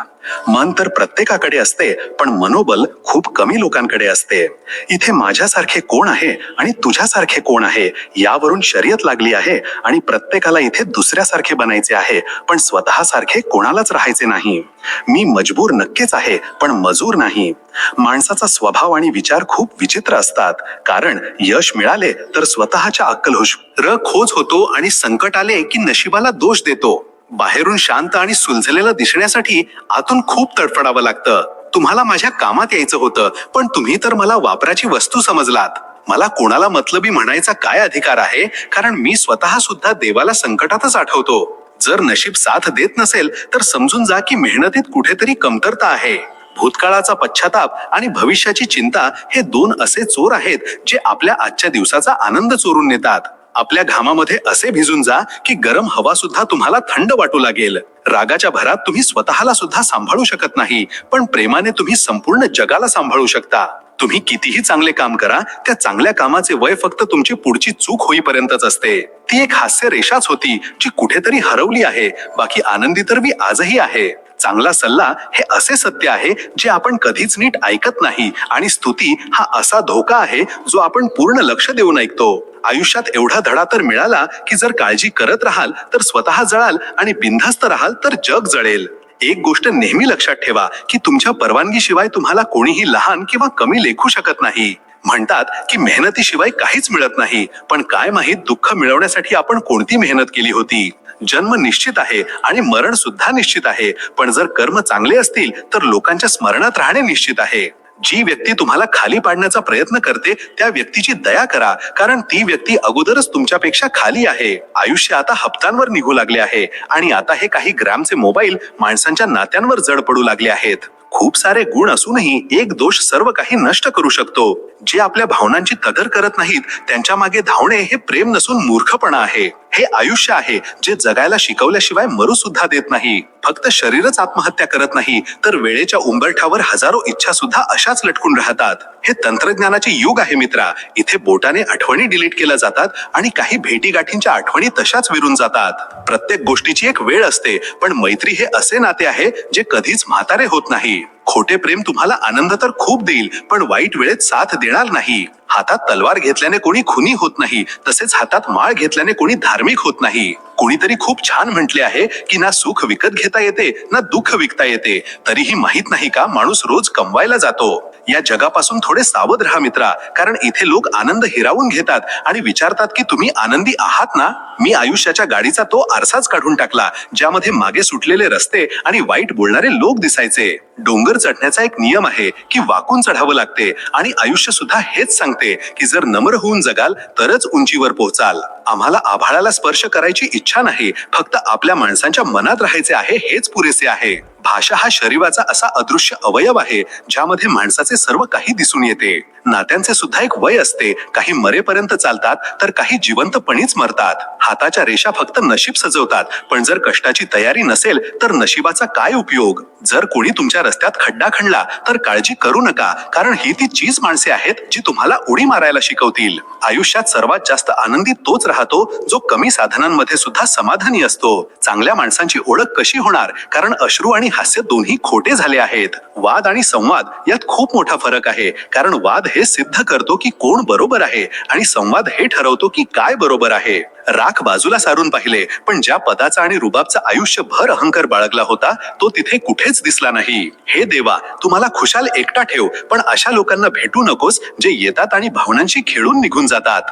मन तर प्रत्येकाकडे असते, पण मनोबल खूप कमी लोकांकडे असते. इथे माझ्यासारखे कोण आहे आणि तुझ्यासारखे कोण आहे यावरून शर्यत लागली आहे, आणि प्रत्येकाला इथे दुसऱ्यासारखे बनायचे आहे, पण स्वतःसारखे कोणालाच राहायचे नाही. मी मजबूर नक्कीच आहे, पण मजूर नाही. माणसाचा स्वभाव आणि विचार खूप विचित्र असतात, कारण यश मिळाले तर स्वतःच्या अक्कलहुशार खोज होतो आणि संकट आले की नशिबाला दोष देतो. बाहेरून शांत आणि सुलझलेलं दिसण्यासाठी आतून खूप तडफडावं लागतं. तुम्हाला माझ्या कामात यायचं होतं, पण तुम्ही तर मला वापराची वस्तू समजलात. मला कोणाला मतलबी म्हणायचा काय अधिकार आहे, कारण मी स्वतः सुद्धा देवाला संकटातच आठवतो. जर नशीब साथ देत नसेल तर समजून जा की मेहनतीत कुठेतरी कमतरता आहे. भूतकाळाचा पश्चाताप आणि भविष्याची चिंता हे दोन असे चोर आहेत जे आपल्या आजच्या दिवसाचा आनंद चोरून नेतात. आपल्या घामामध्ये असे भिजून जा की गरम हवा सुद्धा तुम्हाला थंड वाटू लागेल. रागाच्या भरात तुम्ही स्वतःला सुद्धा सांभाळू शकत नाही, पण प्रेमाने तुम्ही संपूर्ण जगाला सांभाळू शकता. तुम्ही कितीही चांगले काम करा, त्या चांगल्या कामाचे वय फक्त तुमची पुढची चूक होईपर्यंतच असते. ती एक हास्य रेषाच होती जी कुठेतरी हरवली आहे. बाकी आनंदी तर मी आजही आहे. चांगला सल्ला हे असे सत्य आहे जे आपण कधीच नीट ऐकत नाही, आणि स्तुती हा असा धोका आहे जो आपण पूर्ण लक्ष देऊन ऐकतो. आयुष्यात एवढा धडा तर मिळाला की जर काळजी करत राहाल तर स्वतः जळाल, आणि बिनधास्त राहाल तर जग जळेल. एक गोष्ट नेहमी लक्षात ठेवा की तुमच्या परवानगीशिवाय तुम्हाला कोणीही लहान किंवा कमी लेखू शकत नाही. म्हणतात की मेहनतीशिवाय काहीच मिळत नाही, पण काय माहित दुःख मिळवण्यासाठी आपण कोणती मेहनत केली होती. जन्म निश्चित आहे आणि मरण सुद्धा निश्चित आहे, पण जर कर्म चांगले असतील तर लोकांच्या स्मरणात राहणे निश्चित आहे. जी व्यक्ती तुम्हाला खाली पाडण्याचा प्रयत्न करते त्या व्यक्तीची दया करा, कारण ती व्यक्ती अगोदरच तुमच्यापेक्षा खाली आहे. आयुष्य आता हप्त्यांवर निघू लागले आहे, आणि आता हे काही ग्रॅमचे मोबाईल माणसांच्या नात्यांवर जड पडू लागले आहेत. खूप सारे गुण असूनही एक दोष सर्व काही नष्ट करू शकतो. जे आपल्या भावनांची कदर करत नाहीत त्यांच्या मागे धावणे हे प्रेम नसून मूर्खपणा आहे. हे आयुष्य आहे जे जगायला शिकवल्याशिवाय मरू सुद्धा देत नाही. फक्त शरीरच आत्महत्या करत नाही, तर वेळेच्या उंबरठ्यावर हजारो इच्छा सुद्धा अशाच लटकून राहतात. हे तंत्रज्ञानाचे युग आहे मित्रा. इथे बोटाने आठवणी डिलीट केल्या जातात आणि काही भेटीगाठींच्या आठवणी तशाच विरून जातात. प्रत्येक गोष्टीची एक वेळ असते, पण मैत्री हे असे नाते आहे जे कधीच म्हातारे होत नाही. खोटे प्रेम तुम्हाला आनंद तर खूप देईल, पण वाईट वेळेत साथ देणार नाही. हातात तलवार घेतल्याने कोणी खुनी होत नाही, तसेच हातात माळ घेतल्याने कोणी धार्मिक होत नाही. कोणीतरी खूप छान म्हटले आहे की ना सुख विकत घेता येते ना दुःख विकता येते. तरीही माहित नाही का माणूस रोज कमवायला जातो. या जगापासून थोडे सावध राहा मित्रा, कारण इथे लोक आनंद हिरावून घेतात आणि विचारतात की तुम्ही आनंदी आहात ना. मी आयुष्याच्या गाडीचा तो आरसाच काढून टाकला ज्यामध्ये मागे सुटलेले रस्ते आणि वाईट बोलणारे लोक दिसायचे. डोंगर चढण्याचा एक नियम आहे की वाकून चढावं लागते आणि आयुष्य सुद्धा हेच सांगते की जर नम्र होऊन जगाल तरच उंचीवर पोहोचाल. आम्हाला आभाळाला स्पर्श करायची इच्छा नाही, फक्त आपल्या माणसांच्या मनात राहायचे आहे हेच पुरेसे आहे. भाषा हा शरीराचा असा अदृश्य अवयव आहे ज्यामध्ये माणसाचे सर्व काही दिसून येते. नात्यांचे सुद्धा एक वय असते, काही मरेपर्यंत चालतात तर काही जिवंतपणीच मरतात. हाताच्या रेषा फक्त नशीब सजवतात, पण जर कष्टाची तयारी नसेल तर नशिबाचा काय उपयोग. जर कोणी तुमच्या रस्त्यात खड्डा खणला तर काळजी करू नका, कारण ही ती चीज माणसे आहेत जी तुम्हाला उडी मारायला शिकवतील. आयुष्यात सर्वात जास्त आनंदी तोच राहतो जो कमी साधनांमध्ये सुद्धा समाधानी असतो. चांगल्या माणसांची ओळख कशी होणार, कारण अश्रू आणि हास्य दोन्ही खोटे झाले आहेत. वाद आणि संवाद यात खूप मोठा फरक आहे, कारण वाद हे सिद्ध करतो की कोण बरोबर आहे आणि संवाद हे ठरवतो की काय बरोबर आहे. राख बाजूला सारून पाहिले, पण ज्या पदाचा आणि रुबाबचा आयुष्यभर अहंकार बाळगला होता तो तिथे कुठेच दिसला नाही. हे देवा, तुम्हाला खुशाल एकटा ठेव, पण अशा लोकांना भेटू नकोस जे येतात आणि भावनांशी खेळून निघून जातात.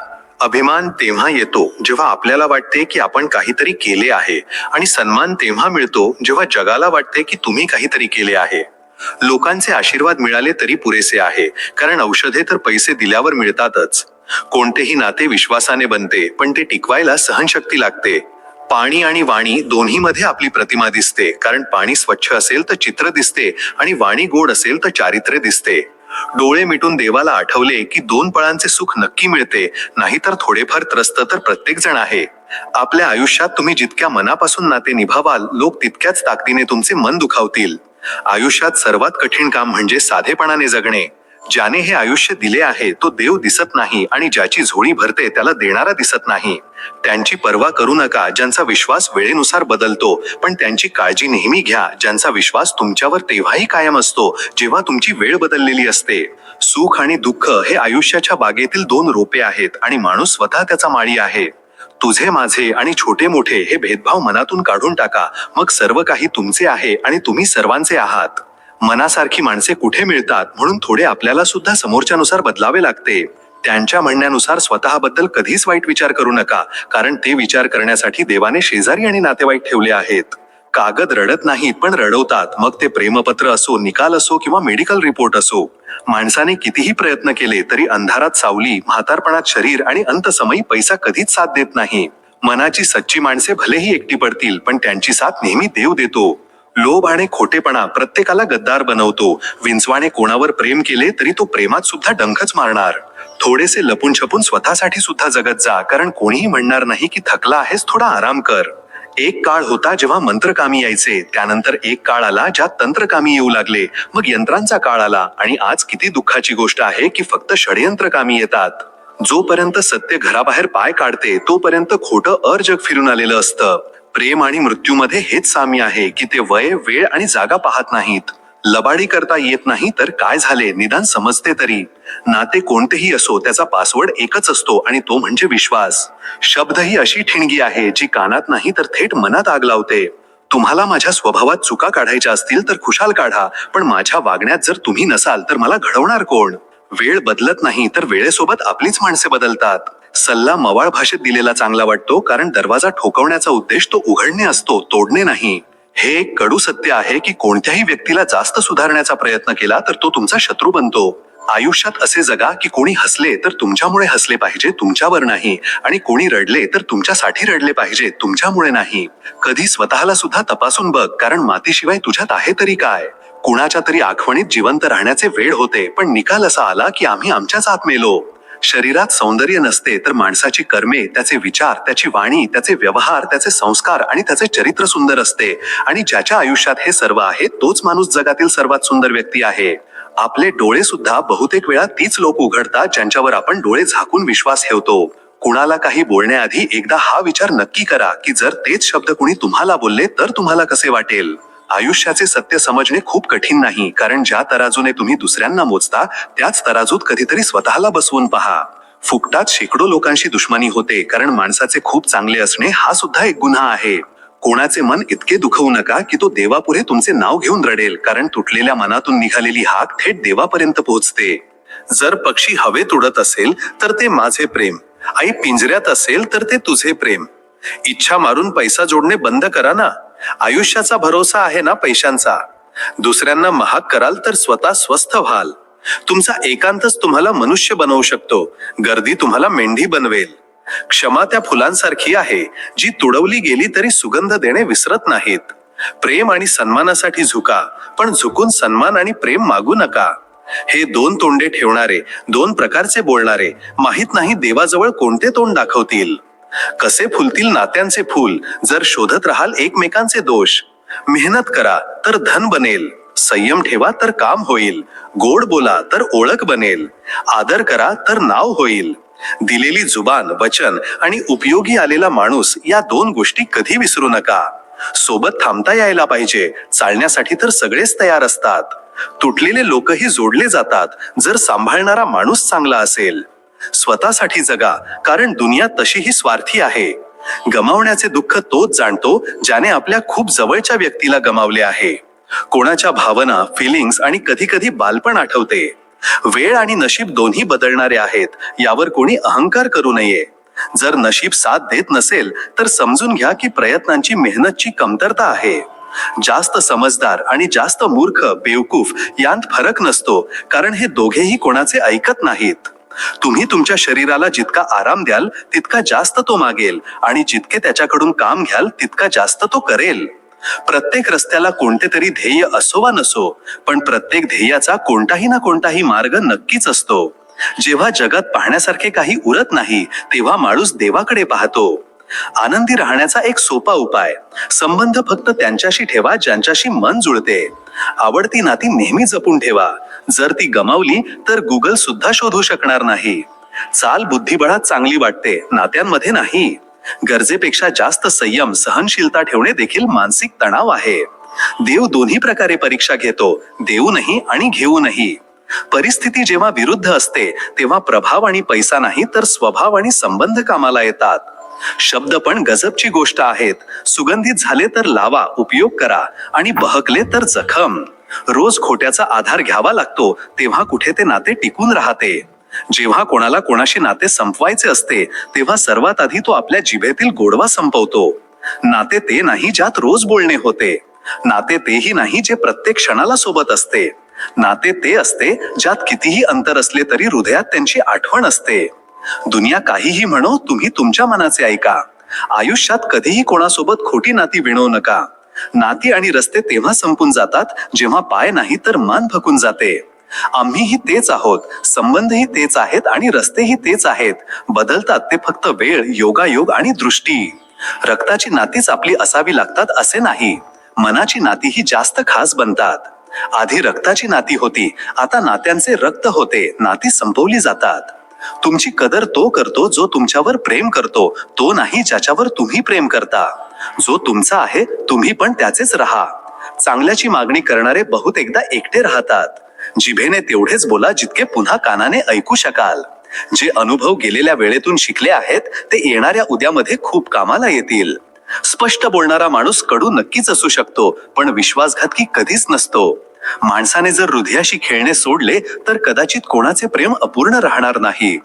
अभिमान तेव्हा येतो जेव्हा आपल्याला वाटते की आपण काहीतरी केले आहे, आणि सन्मान तेव्हा मिळतो जेव्हा जगाला वाटते की तुम्ही काहीतरी केले आहे. लोकांचे आशीर्वाद मिळाले तरी पुरेसे आहे, कारण औषधे तर पैसे दिल्यावर मिळतातच. कोणतेही नाते विश्वासाने बनते, पण ते टिकवायला सहनशक्ती लागते. पाणी आणि वाणी दोन्हीमध्ये आपली प्रतिमा दिसते, कारण पाणी स्वच्छ असेल तर चित्र दिसते आणि वाणी गोड असेल तर चारित्र्य दिसते. डोळे मिटून देवाला आठवले की 2 पळांचे सुख नक्की मिळते, नाहीतर थोडेफार त्रस्त तर प्रत्येक जण आहे. आपल्या आयुष्यात तुम्ही जितक्या मनापासून नाते निभावाल, लोक तितक्याच ताकदीने तुमचे मन दुखावतील. आयुष्यात सर्वात कठीण काम म्हणजे साधेपणाने जगणे. ज्याने हे आयुष्य दिले आहे तो देव दिसत नाही, आणि ज्याची झोळी भरते त्याला देणारा दिसत नाही. त्यांची पर्वा करू नका ज्यांचा विश्वास वेळेनुसार बदलतो, पण त्यांची काळजी नेहमी घ्या ज्यांचा विश्वास तुमच्यावर तेव्हाही कायम असतो जेव्हा तुमची वेळ बदललेली असते. सुख आणि दुःख हे आयुष्याच्या बागेतील 2 रोपे आहेत आणि माणूस स्वतः त्याचा माळी आहे. तुझे माझे आणि छोटे मोठे हे भेदभाव मनातून काढून टाका, मग सर्व काही तुमचे आहे आणि तुम्ही सर्वांचे आहात. मनासारखी माणसे कुठे मिळतात, म्हणून थोडे आपल्याला सुद्धा समोरच्यानुसार बदलावे लागते. त्यांच्या म्हणण्यानुसार स्वतःबद्दल कधीच वाईट विचार करू नका, कारण ते विचार करण्यासाठी देवाने शेजारी आणि नातेवाईक ठेवले आहेत. कागद रडत नाहीत पण रडवतात, मग ते प्रेमपत्र असो, निकाल असो किंवा मेडिकल रिपोर्ट असो. माणसाने कितीही प्रयत्न केले तरी अंधारात सावली, म्हातारपणात शरीर आणि अंतसमयी पैसा कधीच साथ देत नाही. मनाची सच्ची माणसे भलेही एकटी पडतील, पण त्यांची साथ नेहमी देव देतो. लोभ आणि खोटेपणा प्रत्येकाला गद्दार बनवतो. विंचवाने कोणावर प्रेम केले तरी तो प्रेमात सुद्धा डंखच मारणार. थोडेसे लपून छपून स्वतःसाठी सुद्धा जगत जा, कारण कोणीही म्हणणार नाही की थकला आहेस, थोडा आराम कर. एक काळ होता जेव्हा मंत्र कामी यायचे, त्यानंतर एक काळ आला ज्यात तंत्र कामी येऊ लागले, मग यंत्रांचा काळ आला, आणि आज किती दुःखाची गोष्ट आहे की फक्त षडयंत्र कामी येतात. जोपर्यंत सत्य घराबाहेर पाय काढते तोपर्यंत खोटं अर्जग फिरून आलेलं असतं. प्रेम आणि मृत्यूमध्ये हेच साम्य आहे की ते वय, वेळ आणि जागा पाहत नाहीत. लबाडी करता येत नाही तर काय झाले, निदान समजते तरी. नाते कोणतेही असो, त्याचा पासवर्ड एकच असतो आणि तो म्हणजे विश्वास. शब्द ही अशी ठिणगी आहे जी कानात नाही तर थेट मनात आग लावते. तुम्हाला माझ्या स्वभावात चुका काढायच्या असतील तर खुशाल काढा, पण माझ्या वागण्यात जर तुम्ही नसाल तर मला घडवणार कोण. वेळ बदलत नाही तर वेळेसोबत आपलीच माणसे बदलतात. सल्ला मवाळ भाषेत दिलेला चांगला वाटतो, कारण दरवाजा ठोकवण्याचा उद्देश तो उघडणे असतो, तोडणे नाही. हे एक कडू सत्य आहे की कोणत्याही व्यक्तीला जास्त सुधारण्याचा प्रयत्न केला तर तो तुमचा शत्रू बनतो. आयुष्यात असे जगा की कोणी हसले तर तुमच्यामुळे हसले पाहिजे, तुमच्यावर नाही, आणि कोणी रडले तर तुमच्यासाठी रडले पाहिजे, तुमच्यामुळे नाही. कधी स्वतःला सुद्धा तपासून बघ, कारण मातीशिवाय तुझ्यात आहे तरी काय. कुणाच्या तरी आठवणीत जिवंत राहण्याचे वेळ होते, पण निकाल असा आला की आम्ही आमच्याच आत मेलो. शरीरात सौंदर्य नसते तर माणसाची कर्मे, त्याचे विचार, त्याची वाणी, त्याचे व्यवहार, त्याचे संस्कार आणि त्याचे चरित्र सुंदर असते. आणि ज्याच्या आयुष्यात हे सर्व आहे तोच माणूस जगातील सर्वात सुंदर व्यक्ती आहे. आपले डोळे सुद्धा बहुतेक वेळा तीच लोक उघडतात ज्यांच्यावर आपण डोळे झाकून विश्वास ठेवतो. कुणाला काही बोलण्याआधी एकदा हा विचार नक्की करा की जर तेच शब्द कुणी तुम्हाला बोलले तर तुम्हाला कसे वाटेल. आयुष्याचे सत्य समजणे खूप कठीण नाही, कारण ज्या तराजूने तुम्ही दुसऱ्यांना मोजता त्याच तराजूत कधीतरी स्वतःला बसवून पहा. फुकटात शेकडो लोकांशी दुश्मनी होते, कारण माणसाचे खूप चांगले असणे हा सुद्धा एक गुन्हा आहे. कोणाचे मन इतके दुखवू नका की तो देवापुढे तुमचे नाव घेऊन रडेल, कारण तुटलेल्या मनातून निघालेली हाक थेट देवापर्यंत पोहोचते. जर पक्षी हवेत उडत असेल तर ते माझे प्रेम, आई पिंजऱ्यात असेल तर ते तुझे प्रेम. इच्छा मारून पैसा जोडणे बंद करा ना. आयुष्याचा भरोसा आहे ना पैशांचा. दुसऱ्यांना महाग कराल तर स्वतः स्वस्थ व्हाल. तुमचा एकांतच तुम्हाला मनुष्य बनवू शकतो, गर्दी तुम्हाला मेंढी बनवेल. क्षमा त्या फुलांसारखी आहे जी तुडवली गेली तरी सुगंध देणे विसरत नाहीत. प्रेम आणि सन्मानासाठी झुका, पण झुकून सन्मान आणि प्रेम मागू नका. हे दोन तोंडे ठेवणारे, दोन प्रकारचे बोलणारे माहित नाही देवाजवळ कोणते तोंड दाखवतील. कसे फुलतील नात्यांचे फूल जर शोधत राहाल एकमेकांचे दोष. मेहनत करा तर धन बनेल, संयम ठेवा तर काम होईल, गोड बोला तर ओळख बनेल, आदर करा तर नाव होईल. दिलेली जुबान, वचन आणि उपयोगी आलेला माणूस या दोन गोष्टी कधी विसरू नका. सोबत थांबता यायला पाहिजे, चालण्यासाठी तर सगळेच तयार असतात. तुटलेले लोकही जोडले जातात जर सांभाळणारा माणूस चांगला असेल. स्वतःसाठी जगा, कारण दुनिया तशीही स्वार्थी आहे. गमावण्याचे दुःख तोच जाणतो ज्याने आपल्या खूप जवळच्या व्यक्तीला गमावले आहे. कोणाच्या भावना, फिलिंग्स आणि कधी कधी बालपण आठवते. वेळ आणि नशीब दोन्ही बदलणारे आहेत, यावर कोणी अहंकार करू नये. जर नशीब साथ देत नसेल तर समजून घ्या की प्रयत्नांची, मेहनतची कमतरता आहे. जास्त समजदार आणि जास्त मूर्ख, बेवकूफ यांत फरक नसतो, कारण हे दोघेही कोणाचे ऐकत नाहीत. तुम्ही तुमच्या शरीराला जितका आराम द्याल तितका जास्त तो मागेल, आणि जितके त्याच्याकडून काम घ्याल तितका जास्त तो करेल. प्रत्येक रस्त्याला कोणते तरी ध्येय असो वा नसो, पण प्रत्येक ध्येयाचा कोणताही ना कोणताही मार्ग नक्कीच असतो. जेव्हा जगात पाहण्यासारखे काही उरत नाही तेव्हा माणूस देवाकडे पाहतो. आनंदी राहण्याचा एक सोपा उपाय, संबंध फक्त त्यांच्याशी ठेवा ज्यांच्याशी मन जुळते. आवडती नाती नेहमी जपून ठेवा. जर ती गमावली तर गुगल सुद्धा शोधू शकणार नाही. चाल बुद्धिबळात चांगली वाटते, नात्यांमध्ये नाही. गरजेपेक्षा जास्त संयम, सहनशीलता ठेवणे देखील मानसिक तणाव आहे. देव दोन्ही प्रकारे परीक्षा घेतो, देऊनही आणि घेऊनही. परिस्थिती जेव्हा विरुद्ध असते तेव्हा प्रभाव आणि पैसा नाही तर स्वभाव आणि संबंध कामाला येतात. शब्द पण गजबची गोष्ट आहेत. सुगंधित झाले तर लावा, उपयोग करा, आणि बहकले तर जखम. रोज खोट्याचा आधार घ्यावा लागतो तेव्हा कुठे ते नाते टिकून राहते. जेव्हा कोणाला कोणाशी नाते संपवायचे असते तेव्हा सर्वात आधी तो आपल्या जिभेतील गोडवा संपवतो. नाते ते नाही ज्यात रोज बोलणे होते. नाते तेही नाही जे प्रत्येक क्षणाला सोबत असते. नाते ते असते ज्यात कितीही अंतर असले तरी हृदयात त्यांची आठवण असते. दुनिया काहीही म्हणो, तुम्ही तुमच्या मनाचे ऐका. आयुष्यात कधीही कोणासोबत खोटी नाती विणवू नका. नाती आणि रस्ते तेव्हा संपून जातात जेव्हा पाय नाही तर मान फकून जाते. आम्हीही तेच आहोत, संबंधही तेच आहेत आणि रस्तेही तेच आहेत. बदलतात ते फक्त वेळ, योगायोग आणि दृष्टी. रक्ताची नातीच आपली असावी लागतात असे नाही. मनाची नातीही जास्त खास बनतात. आधी रक्ताची नाती होती, आता नात्यांचे रक्त होते. नाती संपवली जातात. तुमची कदर तो करतो जो तुमच्यावर प्रेम करतो, तो नाही ज्याच्यावर तुम्ही प्रेम करता. जो तुमचा आहे तुम्ही पण त्याचेच राहा. चांगल्याची मागणी करणारे बहुतेकदा एकटे राहतात. जिभेने तेवढेच बोला जितके पुन्हा कानाने ऐकू शकाल. जे अनुभव गेलेल्या वेळेतून शिकले आहेत ते येणाऱ्या उद्यामध्ये खूप कामाला येतील. स्पष्ट बोलणारा माणूस कडू नक्कीच असू शकतो, पण विश्वासघातकी कधीच नसतो. माणसाने जर हृदयाशी खेळणे सोडले तर कदाचित कोणाचे प्रेम अपूर्ण राहणार नाही.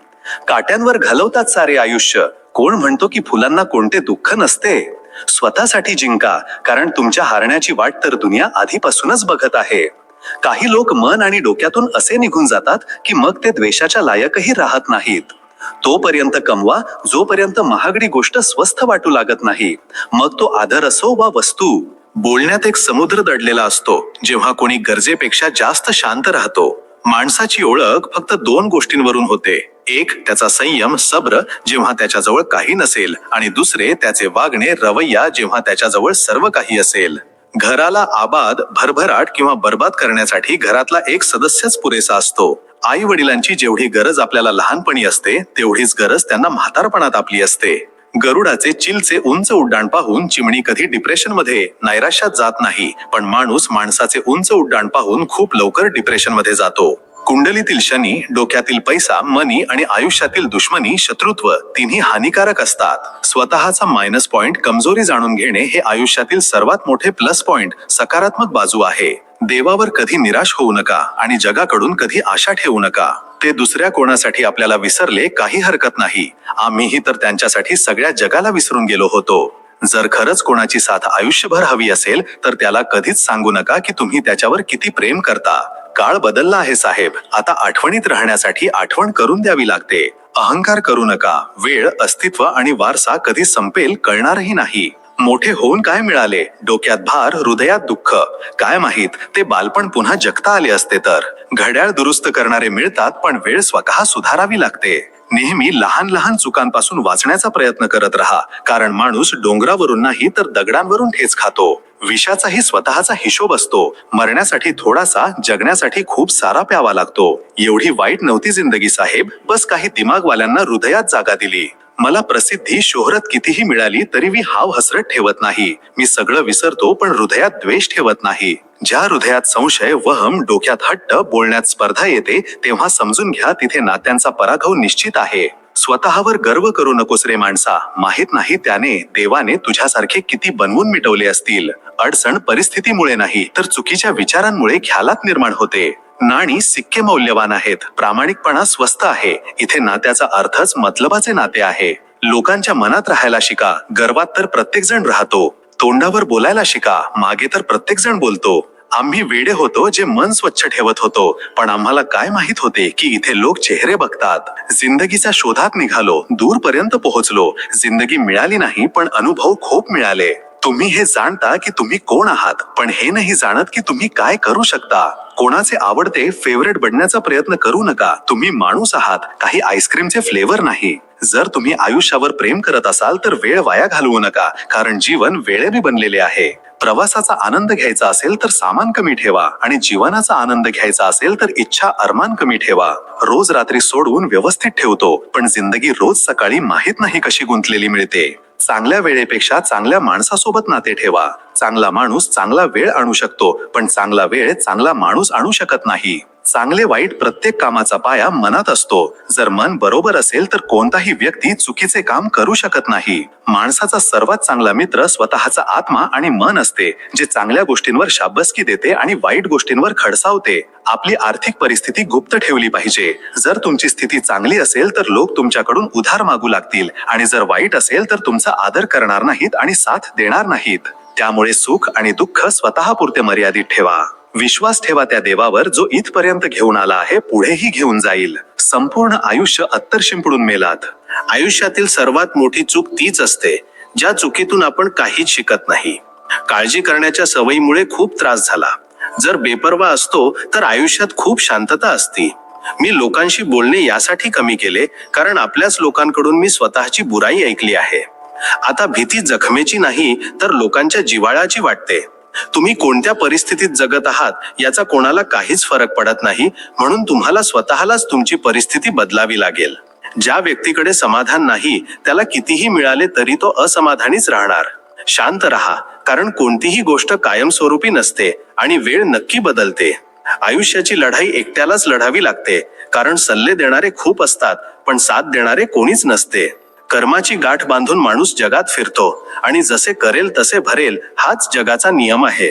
काट्यांवर घालवतात सारे आयुष्य. कोण म्हणतो की फुलांना कोणते दुःख नसते? स्वतःसाठी जिंका, कारण तुमच्या हारण्याची वाट तर दुनिया आधीपासूनच बघत आहे. काही लोक मन आणि डोक्यातून असे निघून जातात की मग ते द्वेषाच्या लायकही राहत नाहीत. तोपर्यंत कमवा जोपर्यंत महागडी गोष्ट स्वस्त वाटू लागत नाही, मग तो आदर असो वा वस्तू. बोलण्यात एक समुद्र दडलेला असतो जेव्हा कोणी गरजेपेक्षा जास्त शांत राहतो. माणसाची ओळख फक्त दोन गोष्टींवरून होते. एक त्याचा संयम, सब्र जेव्हा त्याच्याजवळ काही नसेल, आणि दुसरे त्याचे वागणे, रवैया जेव्हा त्याच्याजवळ सर्व काही असेल. घराला आबाद, भरभराट किंवा बर्बाद करण्यासाठी घरातला एक सदस्यच पुरेसा असतो. आई वडिलांची जेवढी गरज आपल्याला लहानपणी असते तेवढीच गरज त्यांना म्हातारपणात आपली असते. गरुडाचे चिलचे उंच उड्डाण पाहून चिमणी कधी डिप्रेशन मध्ये, नैराश्यात जात नाही, पण माणूस माणसाचे उंच उड्डाण पाहून खूप लवकर डिप्रेशन मध्ये जातो. कुंडलीतील शनी, डोक्यातील पैसा, मनी आणि आयुष्यातील दुश्मनी, शत्रुत्व तिन्ही हानिकारक असतात. स्वतःचा मायनस पॉइंट, कमजोरी जाणून घेणे हे आयुष्यातील सर्वात मोठे प्लस पॉइंट, सकारात्मक बाजू आहे. देवावर कधी निराश होऊ नका आणि जगाकडून कधी आशा ठेवू नका. ते दुसऱ्या कोणासाठी आपल्याला विसरले काही हरकत नाही. आम्हीही तर त्यांच्यासाठी सगळ्या जगाला विसरून गेलो होतो. जर खरंच कोणाची साथ आयुष्यभर हवी असेल तर त्याला कधीच सांगू नका की तुम्ही त्याच्यावर किती प्रेम करता. काळ बदलला आहे साहेब. आता आठवणीत राहण्यासाठी आठवण करून द्यावी लागते. अहंकार करू नका. वेळ, अस्तित्व आणि वारसा कधी संपेल कळणारही नाही. मोठे होऊन काय मिळाले? डोक्यात भार, हृदयात दुःख. काय माहित ते बालपण पुन्हा जगता आले असते तर. घड्याळ दुरुस्त करणारे मिळतात पण वेळ स्वतः सुधारावी लागते. नेहमी लहान लहान चुकांपासून वाचण्याचा प्रयत्न करत राहा, कारण माणूस डोंगरावरून नाही तर दगडांवरून ठेच खातो. विषाचाही स्वतःचा हिशोब असतो. मरण्यासाठी थोडासा, जगण्यासाठी खूप सारा प्यावा लागतो. एवढी वाईट नव्हती जिंदगी साहेब. बस काही दिमागवाल्यांना हृदयात जागा दिली. मला प्रसिद्धी, शोहरत कितीही मिळाली तरी मी हाव हसरत ठेवत नाही. मी सगळं विसरतो पण हृदयात द्वेष ठेवत नाही. ज्या हृदयात संशय, वहम, डोक्यात हट्ट, बोलण्यात स्पर्धा येते तेव्हा समजून घ्या तिथे नात्यांचा पराभव निश्चित आहे. स्वतःवर गर्व करू नकोस रे माणसा. माहित नाही त्याने, देवाने तुझ्यासारखे किती बनवून मिटवले असतील. अडचण परिस्थितीमुळे नाही तर चुकीच्या विचारांमुळे ख्यालात निर्माण होते. नाणी, सिक्के मौल्यवान आहेत. प्रामाणिकपणा स्वस्त आहे. इथे नात्याचा अर्थच मतलबाचे नाते आहे. लोकांच्या मनात राहायला शिका. गर्वात तर प्रत्येक जण राहतो. तोंडावर बोलायला शिका. मागे तर प्रत्येक जण बोलतो. आम्ही वेडे होतो जे मन स्वच्छ ठेवत होतो, पण आम्हाला काय माहित होते की इथे लोक चेहरे बघतात. जिंदगीच्या शोधात निघालो, दूरपर्यंत पोहोचलो. जिंदगी मिळाली नाही पण अनुभव खूप मिळाले. तुम्ही हे जाणता की तुम्ही कोण आहात, पण हे नाही जाणत की तुम्ही काय करू शकता. कोणाचे आवडते फेवरेट बनण्याचा प्रयत्न करू नका. तुम्ही माणूस आहात, काही आईस्क्रीमचे फ्लेवर नाही. जर तुम्ही आयुष्यावर प्रेम करत असाल तर वेळ वाया घालवू नका, कारण जीवन वेळेने बनलेले आहे. प्रवासाचा आनंद घ्यायचा असेल तर सामान कमी ठेवा, आणि जीवनाचा आनंद घ्यायचा असेल तर इच्छा, अरमान कमी ठेवा. रोज रात्री सोडवून व्यवस्थित ठेवतो, पण जिंदगी रोज सकाळी माहित नाही कशी गुंतलेली मिळते. चांगल्या वेळेपेक्षा चांगल्या माणसासोबत नाते ठेवा. चांगला माणूस चांगला वेळ आणू शकतो, पण चांगला वेळ चांगला माणूस आणू शकत नाही. चांगले वाईट प्रत्येक कामाचा पाया मनात असतो. जर मन बरोबर असेल तर कोणताही व्यक्ती चुकीचे काम करू शकत नाही. माणसाचा सर्वात चांगला मित्र स्वतःचा आत्मा आणि मन असते, जे चांगल्या गोष्टींवर शाबासकी देते आणि वाईट गोष्टींवर खडसावते. आपली आर्थिक परिस्थिती गुप्त ठेवली पाहिजे. जर तुमची स्थिती चांगली असेल तर लोक तुमच्याकडून उधार मागू लागतील, आणि जर वाईट असेल तर तुमचा आदर करणार नाहीत आणि साथ देणार नाहीत. त्यामुळे सुख आणि दुःख स्वतःपुरते मर्यादित ठेवा. विश्वास ठेवा त्या देवावर जो इथपर्यंत घेऊन आला आहे, पुढेही घेऊन जाईल. संपूर्ण आयुष्य अत्तर शिंपडून मेलात. आयुष्यातील सर्वात मोठी चूक तीच असते ज्या चुकीतून आपण काहीच शिकत नाही. काळजी करण्याच्या सवयीमुळे खूप त्रास झाला. जर बेपर्वा असतो तर आयुष्यात खूप शांतता असती. मी लोकांशी बोलणे यासाठी कमी केले कारण आपल्याच लोकांकडून मी स्वतःची बुराई ऐकली आहे. आता भीती जखमेची नाही तर लोकांच्या जिव्हाळ्याची वाटते. तुम्ही कोणत्या परिस्थितीत जगत आहात याचा कोणाला काहीच फरक पडत नाही, म्हणून तुम्हाला स्वतःलाच तुमची परिस्थिती बदलावी लागेल. ज्या व्यक्तीकडे समाधान नाही त्याला कितीही मिळाले तरी तो असमाधानीच राहणार. शांत राहा, कारण कोणतीही गोष्ट कायमस्वरूपी नसते आणि वेळ नक्की बदलते. आयुष्याची लढाई एकट्यालाच लढावी लागते, कारण सल्ले देणारे खूप असतात पण साथ देणारे कोणीच नसते. कर्माची गाठ बांधून माणूस जगात फिरतो आणि जसे करेल तसे भरेल, हाच जगाचा नियम आहे.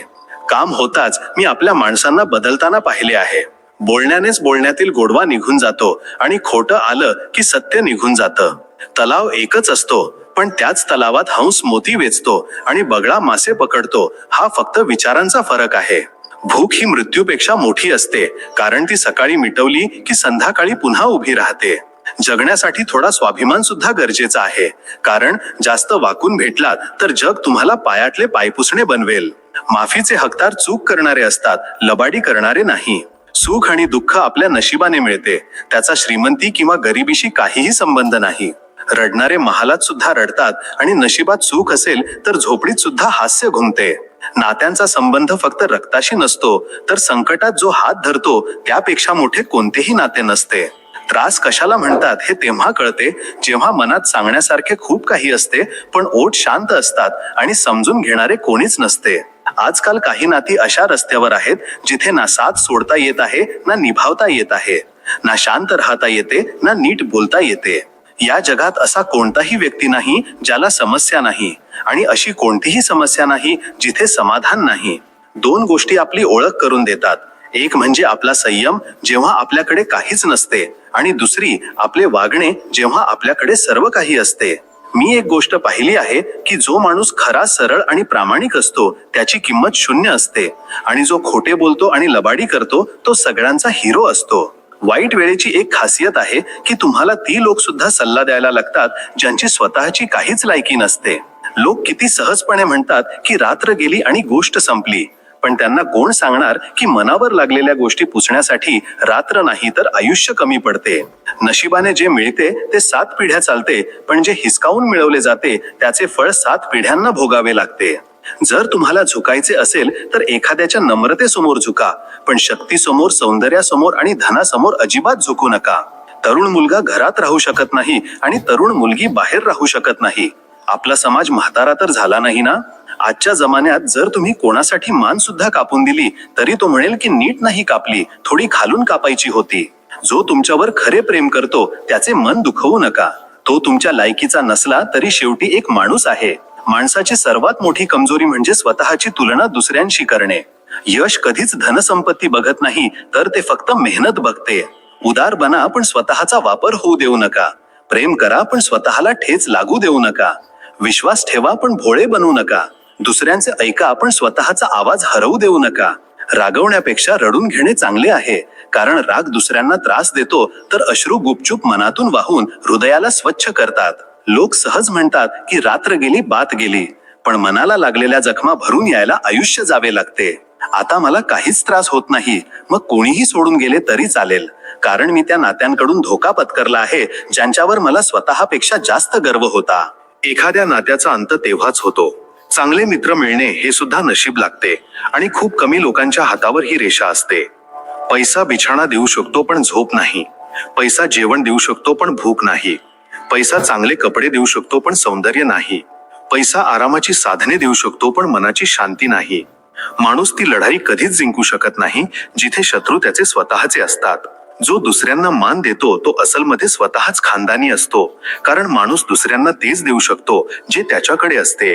काम होताच मी आपल्या माणसांना बदलताना पाहिले आहे. बोलण्यानेच बोलण्यातील गोडवा निघून जातो आणि खोटं आलं की सत्य निघून जातं. तलाव एकच असतो, पण त्याच तलावात हंस मोती वेचतो आणि बगळा मासे पकडतो. हा फक्त विचारांचा फरक आहे. भूक ही मृत्यूपेक्षा मोठी असते, कारण ती सकाळी मिटवली की संध्याकाळी पुन्हा उभी राहते. जगण्यासाठी थोडा स्वाभिमान सुद्धा गरजेचा आहे, कारण जास्त वाकून भेटलात तर जग तुम्हाला पायातले पायपुसणे बनवेल. माफीचे हकदार चूक करणारे असतात, लबाडी करणारे नाही. सुख आणि दुःख आपल्या नशिबाने मिळते, त्याचा श्रीमंती किंवा गरिबीशी काहीही संबंध नाही. रडणारे महालात सुद्धा रडतात आणि नशिबात सुख असेल तर झोपडीत सुद्धा हास्य घुमते. नात्यांचा संबंध फक्त रक्ताशी नसतो, तर संकटात जो हात धरतो त्यापेक्षा मोठे कोणतेही नाते नसते. त्रास कशाला म्हणतात हे तेव्हा कळते जेव्हा मनात सांगण्यासारखे खूप काही असते पण ओठ शांत असतात आणि समजून घेणारे कोणीच नसते. आजकाल काही नाती अशा रस्त्यावर आहेत जिथे ना साथ सोडता येत आहे, ना निभावता येत आहे, ना शांत राहता येते, ना नीट बोलता येते. या जगात असा कोणताही व्यक्ती नाही ज्याला समस्या नाही, आणि अशी कोणतीही समस्या नाही जिथे समाधान नाही. दोन गोष्टी आपली ओळख करून देतात. एक म्हणजे आपला संयम जेव्हा आपल्याकडे काहीच नसते, आणि दुसरी आपले वागणे जेव्हा आपल्याकडे सर्व काही असते. मी एक गोष्ट पाहिली आहे की जो माणूस खरा, सरळ आणि प्रामाणिक असतो त्याची किंमत शून्य असते, आणि जो खोटे बोलतो आणि लबाडी करतो तो सगळ्यांचा हिरो असतो. वाईट वेळेची एक खासियत आहे की तुम्हाला ती लोक सुद्धा सल्ला द्यायला लागतात ज्यांची स्वतःची काहीच लायकी नसते. लोक किती सहजपणे म्हणतात की रात्र गेली आणि गोष्ट संपली, पण त्यांना कोण सांगणार की मनावर लागलेल्या गोष्टी पुसण्यासाठी रात्र नाही तर आयुष्य कमी पडते. नशिबाने जे मिळते ते 7 पिढ्या चालते, पण जे हिसकावून मिळवले जाते त्याचे फळ 7 पिढ्यांना भोगावे लागते. जर तुम्हाला झुकायचे असेल तर एखाद्याच्या नम्रतेसमोर झुका, पण शक्तीसमोर, सौंदर्यासमोर आणि धनासमोर अजिबात झुकू नका. तरुण मुलगा घरात राहू शकत नाही आणि तरुण मुलगी बाहेर राहू शकत नाही. आपला समाज म्हातारा तर झाला नाही ना? आजच्या जमान्यात जर तुम्ही कोणासाठी मान सुद्धा कापून दिली तरी तो म्हणेल की नीट नाही कापली, थोडी खालून कापायची होती. जो तुमच्यावर खरे प्रेम करतो त्याचे मन दुखवू नका. तो तुमच्या लायकीचा नसला तरी शेवटी एक माणूस आहे. माणसाची सर्वात मोठी कमजोरी म्हणजे स्वतःची तुलना दुसऱ्यांशी करणे. यश कधीच धनसंपत्ती बघत नाही, तर ते फक्त मेहनत बघते. उदार बना पण स्वतःचा वापर होऊ देऊ नका. प्रेम करा पण स्वतःला ठेच लागू देऊ नका. विश्वास ठेवा पण भोळे बनू नका. दुसऱ्यांचे ऐका पण स्वतःचा आवाज हरवू देऊ नका. रागवण्यापेक्षा रडून घेणे चांगले आहे, कारण राग दुसऱ्यांना त्रास देतो तर अश्रू गुपचूप मनातून वाहून हृदयाला स्वच्छ करतात. लोक सहज म्हणतात की रात्र गेली बात गेली, पण मनाला लागलेल्या जखमा भरून यायला आयुष्य जावे लागते. आता मला काहीच त्रास होत नाही, मग कोणीही सोडून गेले तरी चालेल, कारण मी त्या नात्यांकडून धोका पत्करला आहे ज्यांच्यावर मला स्वतःपेक्षा जास्त गर्व होता. एखाद्या नात्याचा अंत तेव्हाच होतो. चांगले मित्र मिळणे हे सुद्धा नशीब लागते, आणि खूप कमी लोकांच्या हातावर ही रेषा असते. पैसा बिछाणा देऊ शकतो पण झोप नाही. पैसा जेवण देऊ शकतो पण भूक नाही. पैसा चांगले कपडे देऊ शकतो पण सौंदर्य नाही. पैसा आरामाची साधने देऊ शकतो पण मनाची शांती नाही. माणूस ती लढाई कधीच जिंकू शकत नाही जिथे शत्रू त्याचे स्वतःचे असतात. जो दुसऱ्यांना मान देतो तो असलमध्ये स्वतःच खानदानी असतो, कारण माणूस दुसऱ्यांना तेच देऊ शकतो जे त्याच्याकडे असते.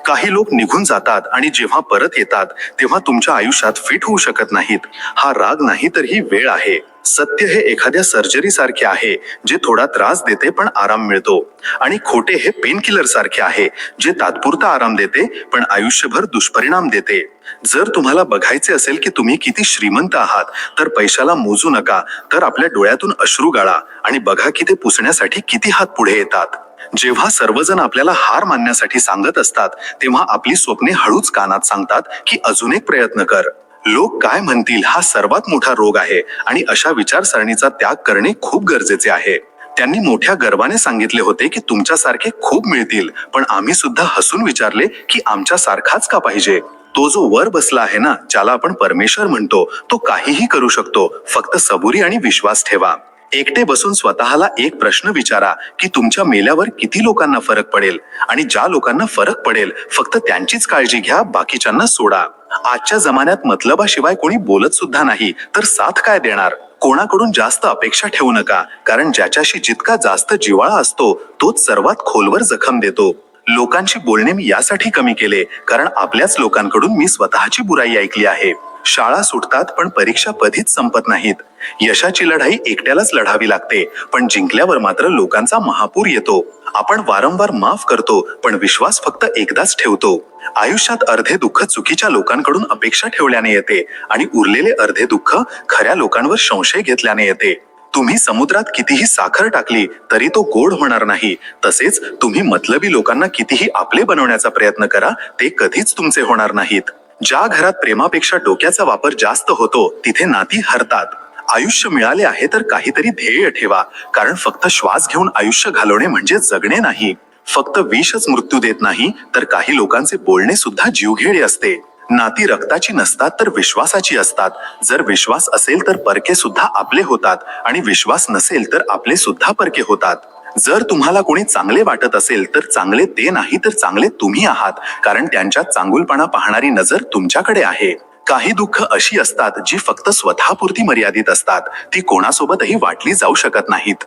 काही लोक निघून जातात आणि जेव्हा परत येतात तेव्हा तुमच्या आयुष्यात फिट होऊ शकत नाहीत. हा राग नाही तर ही वेळ आहे. सत्य हे एखाद्या सर्जरी सारखे आहे जे थोडा त्रास देते पण आराम मिळतो, आणि खोटे हे पेन किलर सारखे आहे जे तात्पुरता आराम देते पण आयुष्यभर दुष्परिणाम देते. जर तुम्हाला बघायचे असेल की तुम्ही किती श्रीमंत आहात तर पैशाला मोजू नका, तर आपल्या डोळ्यातून अश्रू गाळा आणि बघा की ते पुसण्यासाठी किती हात पुढे येतात. जेव्हा सर्वजण आपल्याला हार मानण्यासाठी सांगत असतात तेव्हा आपली स्वप्ने हळूच कानात सांगतात की अजून एक प्रयत्न कर. लोक काय म्हणतील हा सर्वात मोठा रोग आहे, आणि अशा विचारसरणीचा त्याग करणे खूप गरजेचे आहे. त्यांनी मोठ्या गर्वाने सांगितले होते की तुमच्यासारखे खूप मिळतील, पण आम्ही सुद्धा हसून विचारले की आमच्यासारखाच का पाहिजे. तो जो वर बसला आहे ना, ज्याला आपण परमेश्वर म्हणतो, तो काहीही करू शकतो. फक्त सबुरी आणि विश्वास ठेवा. एकटे बसून स्वतःला एक प्रश्न विचारा की तुमच्या मेल्यावर किती लोकांना फरक पडेल, आणि ज्या लोकांना फरक पडेल फक्त त्यांचीच काळजी घ्या, बाकीच्यांना सोडा. आजच्या जमान्यात मतलबाशिवाय कोणी बोलत सुद्धा नाही, तर साथ काय देणार. कोणाकडून जास्त अपेक्षा ठेवू नका, कारण ज्याच्याशी जितका जास्त जिव्हाळा असतो तोच सर्वात खोलवर जखम देतो. लोकांची बोलणे मी यासाठी कमी केले कारण आपल्याच लोकांकडून मी स्वतःची बुराई ऐकली आहे. शाळा सुटतात पण परीक्षा कधीच संपत नाहीत. यशाची लढाई एकट्यालाच लढावी लागते, पण जिंकल्यावर मात्र लोकांचा महापूर येतो. आपण वारंवार माफ करतो पण विश्वास फक्त एकदाच ठेवतो. आयुष्यात अर्धे दुःख चुकीच्या लोकांकडून अपेक्षा ठेवल्याने येते, आणि उरलेले अर्धे दुःख खऱ्या लोकांवर संशय घेतल्याने येते. तुम्ही समुद्रात कितीही साखर टाकली तरी तो गोड होणार नाही. तसेच तुम्ही मतलबी लोकांना कितीही आपले बनवण्याचा प्रयत्न करा, ते कधीच तुमचे होणार नाहीत. ज्या घरात प्रेमापेक्षा डोक्याचा वापर जास्त होतो तिथे नाती हरतात. आयुष्य मिळाले आहे तर काहीतरी ध्येय ठेवा, कारण फक्त श्वास घेऊन आयुष्य घालवणे म्हणजे जगणे नाही. फक्त विषच मृत्यू देत नाही, तर काही लोकांचे बोलणे सुद्धा जीवघेणे असते. नाती रक्ताची नसतात तर विश्वासाची असतात. जर विश्वास असेल तर परके सुद्धा आपले होतात, आणि विश्वास नसेल तर आपले सुद्धा परके होतात. जर तुम्हाला कोणी चांगले वाटत असेल तर चांगले ते नाही तर चांगले तुम्ही आहात, कारण त्यांच्यात चांगुलपणा पाहणारी नजर तुमच्याकडे आहे. काही दुःख अशी असतात जी फक्त स्वतःपुरती मर्यादित असतात, ती कोणासोबतही वाटली जाऊ शकत नाहीत.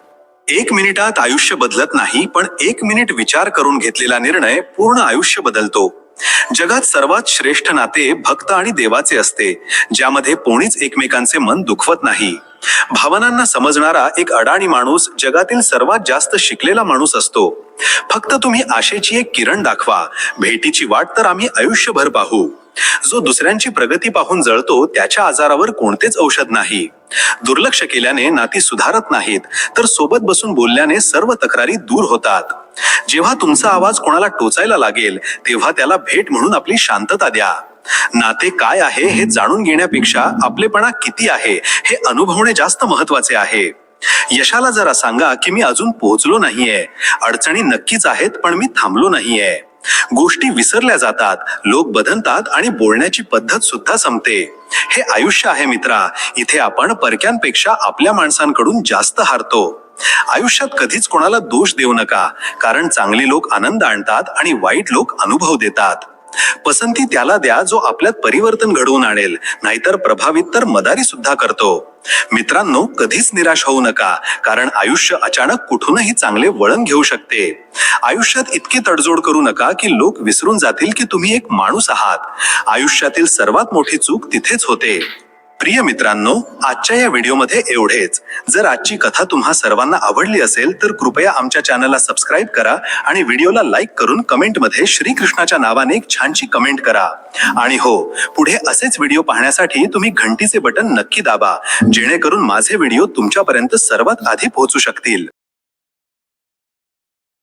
1 मिनिटात आयुष्य बदलत नाही, पण 1 मिनिट विचार करून घेतलेला निर्णय पूर्ण आयुष्य बदलतो. जगात सर्वात श्रेष्ठ नाते भक्त आणि देवाचे असते, ज्यामध्ये कोणीच एकमेकांचे मन दुखवत नाही. भावनांना समजणारा एक अडाणी माणूस जगातील सर्वात जास्त शिकलेला माणूस असतो. फक्त तुम्ही आशेची एक किरण दाखवा, भेटीची वाट तर आम्ही आयुष्यभर पाहू. जो दुसऱ्यांची प्रगती पाहून जळतो त्याच्या आजारावर कोणतेच औषध नाही. दुर्लक्ष केल्याने नाती सुधारत नाहीत, तर सोबत बसून बोलल्याने सर्व तक्रारी दूर होतात. जेव्हा तुमचा आवाज कोणाला टोचायला लागेल तेव्हा त्याला भेट म्हणून आपली शांतता द्या. नाते काय आहे हे जाणून घेण्यापेक्षा आपलेपणा किती आहे हे अनुभवणे जास्त महत्वाचे आहे. यशाला जरा सांगा की मी अजून पोहोचलो नाहीये, अडचणी नक्कीच आहेत पण मी थांबलो नाहीये. गोष्टी विसरल्या जातात, लोक बदलतात आणि बोलण्याची पद्धत सुद्धा संपते. हे आयुष्य आहे मित्रा, इथे आपण परक्यांपेक्षा आपल्या माणसांकडून जास्त हारतो. आयुष्यात कधीच कोणाला दोष देऊ नका, कारण चांगली लोक आनंद आणतात आणि वाईट लोक अनुभव देतात. पसंती त्याला द्या जो आपल्यात परिवर्तन घडवून आणेल, नाहीतर प्रभावित तर मदारी सुद्धा करतो. मित्रांनो, कधीच निराश होऊ नका, कारण आयुष्य अचानक कुठूनही चांगले वळण घेऊ शकते. आयुष्यात इतके तडजोड करू नका की लोक विसरून जातील की तुम्ही एक माणूस आहात. आयुष्यातील सर्वात मोठी चूक तिथेच होते. प्रिय मित्रांनो, आजच्या या व्हिडिओमध्ये एवढेच. जर आजची कथा तुम्हा सर्वांना आवडली असेल तर कृपया आमच्या चॅनलला सबस्क्राईब करा आणि व्हिडिओला लाईक करून कमेंटमध्ये श्रीकृष्णाच्या नावाने एक छानशी कमेंट करा. आणि हो, पुढे असेच व्हिडिओ पाहण्यासाठी तुम्ही घंटीचे बटन नक्की दाबा, जेणेकरून माझे व्हिडिओ तुमच्यापर्यंत सर्वात आधी पोहोचू शकतील.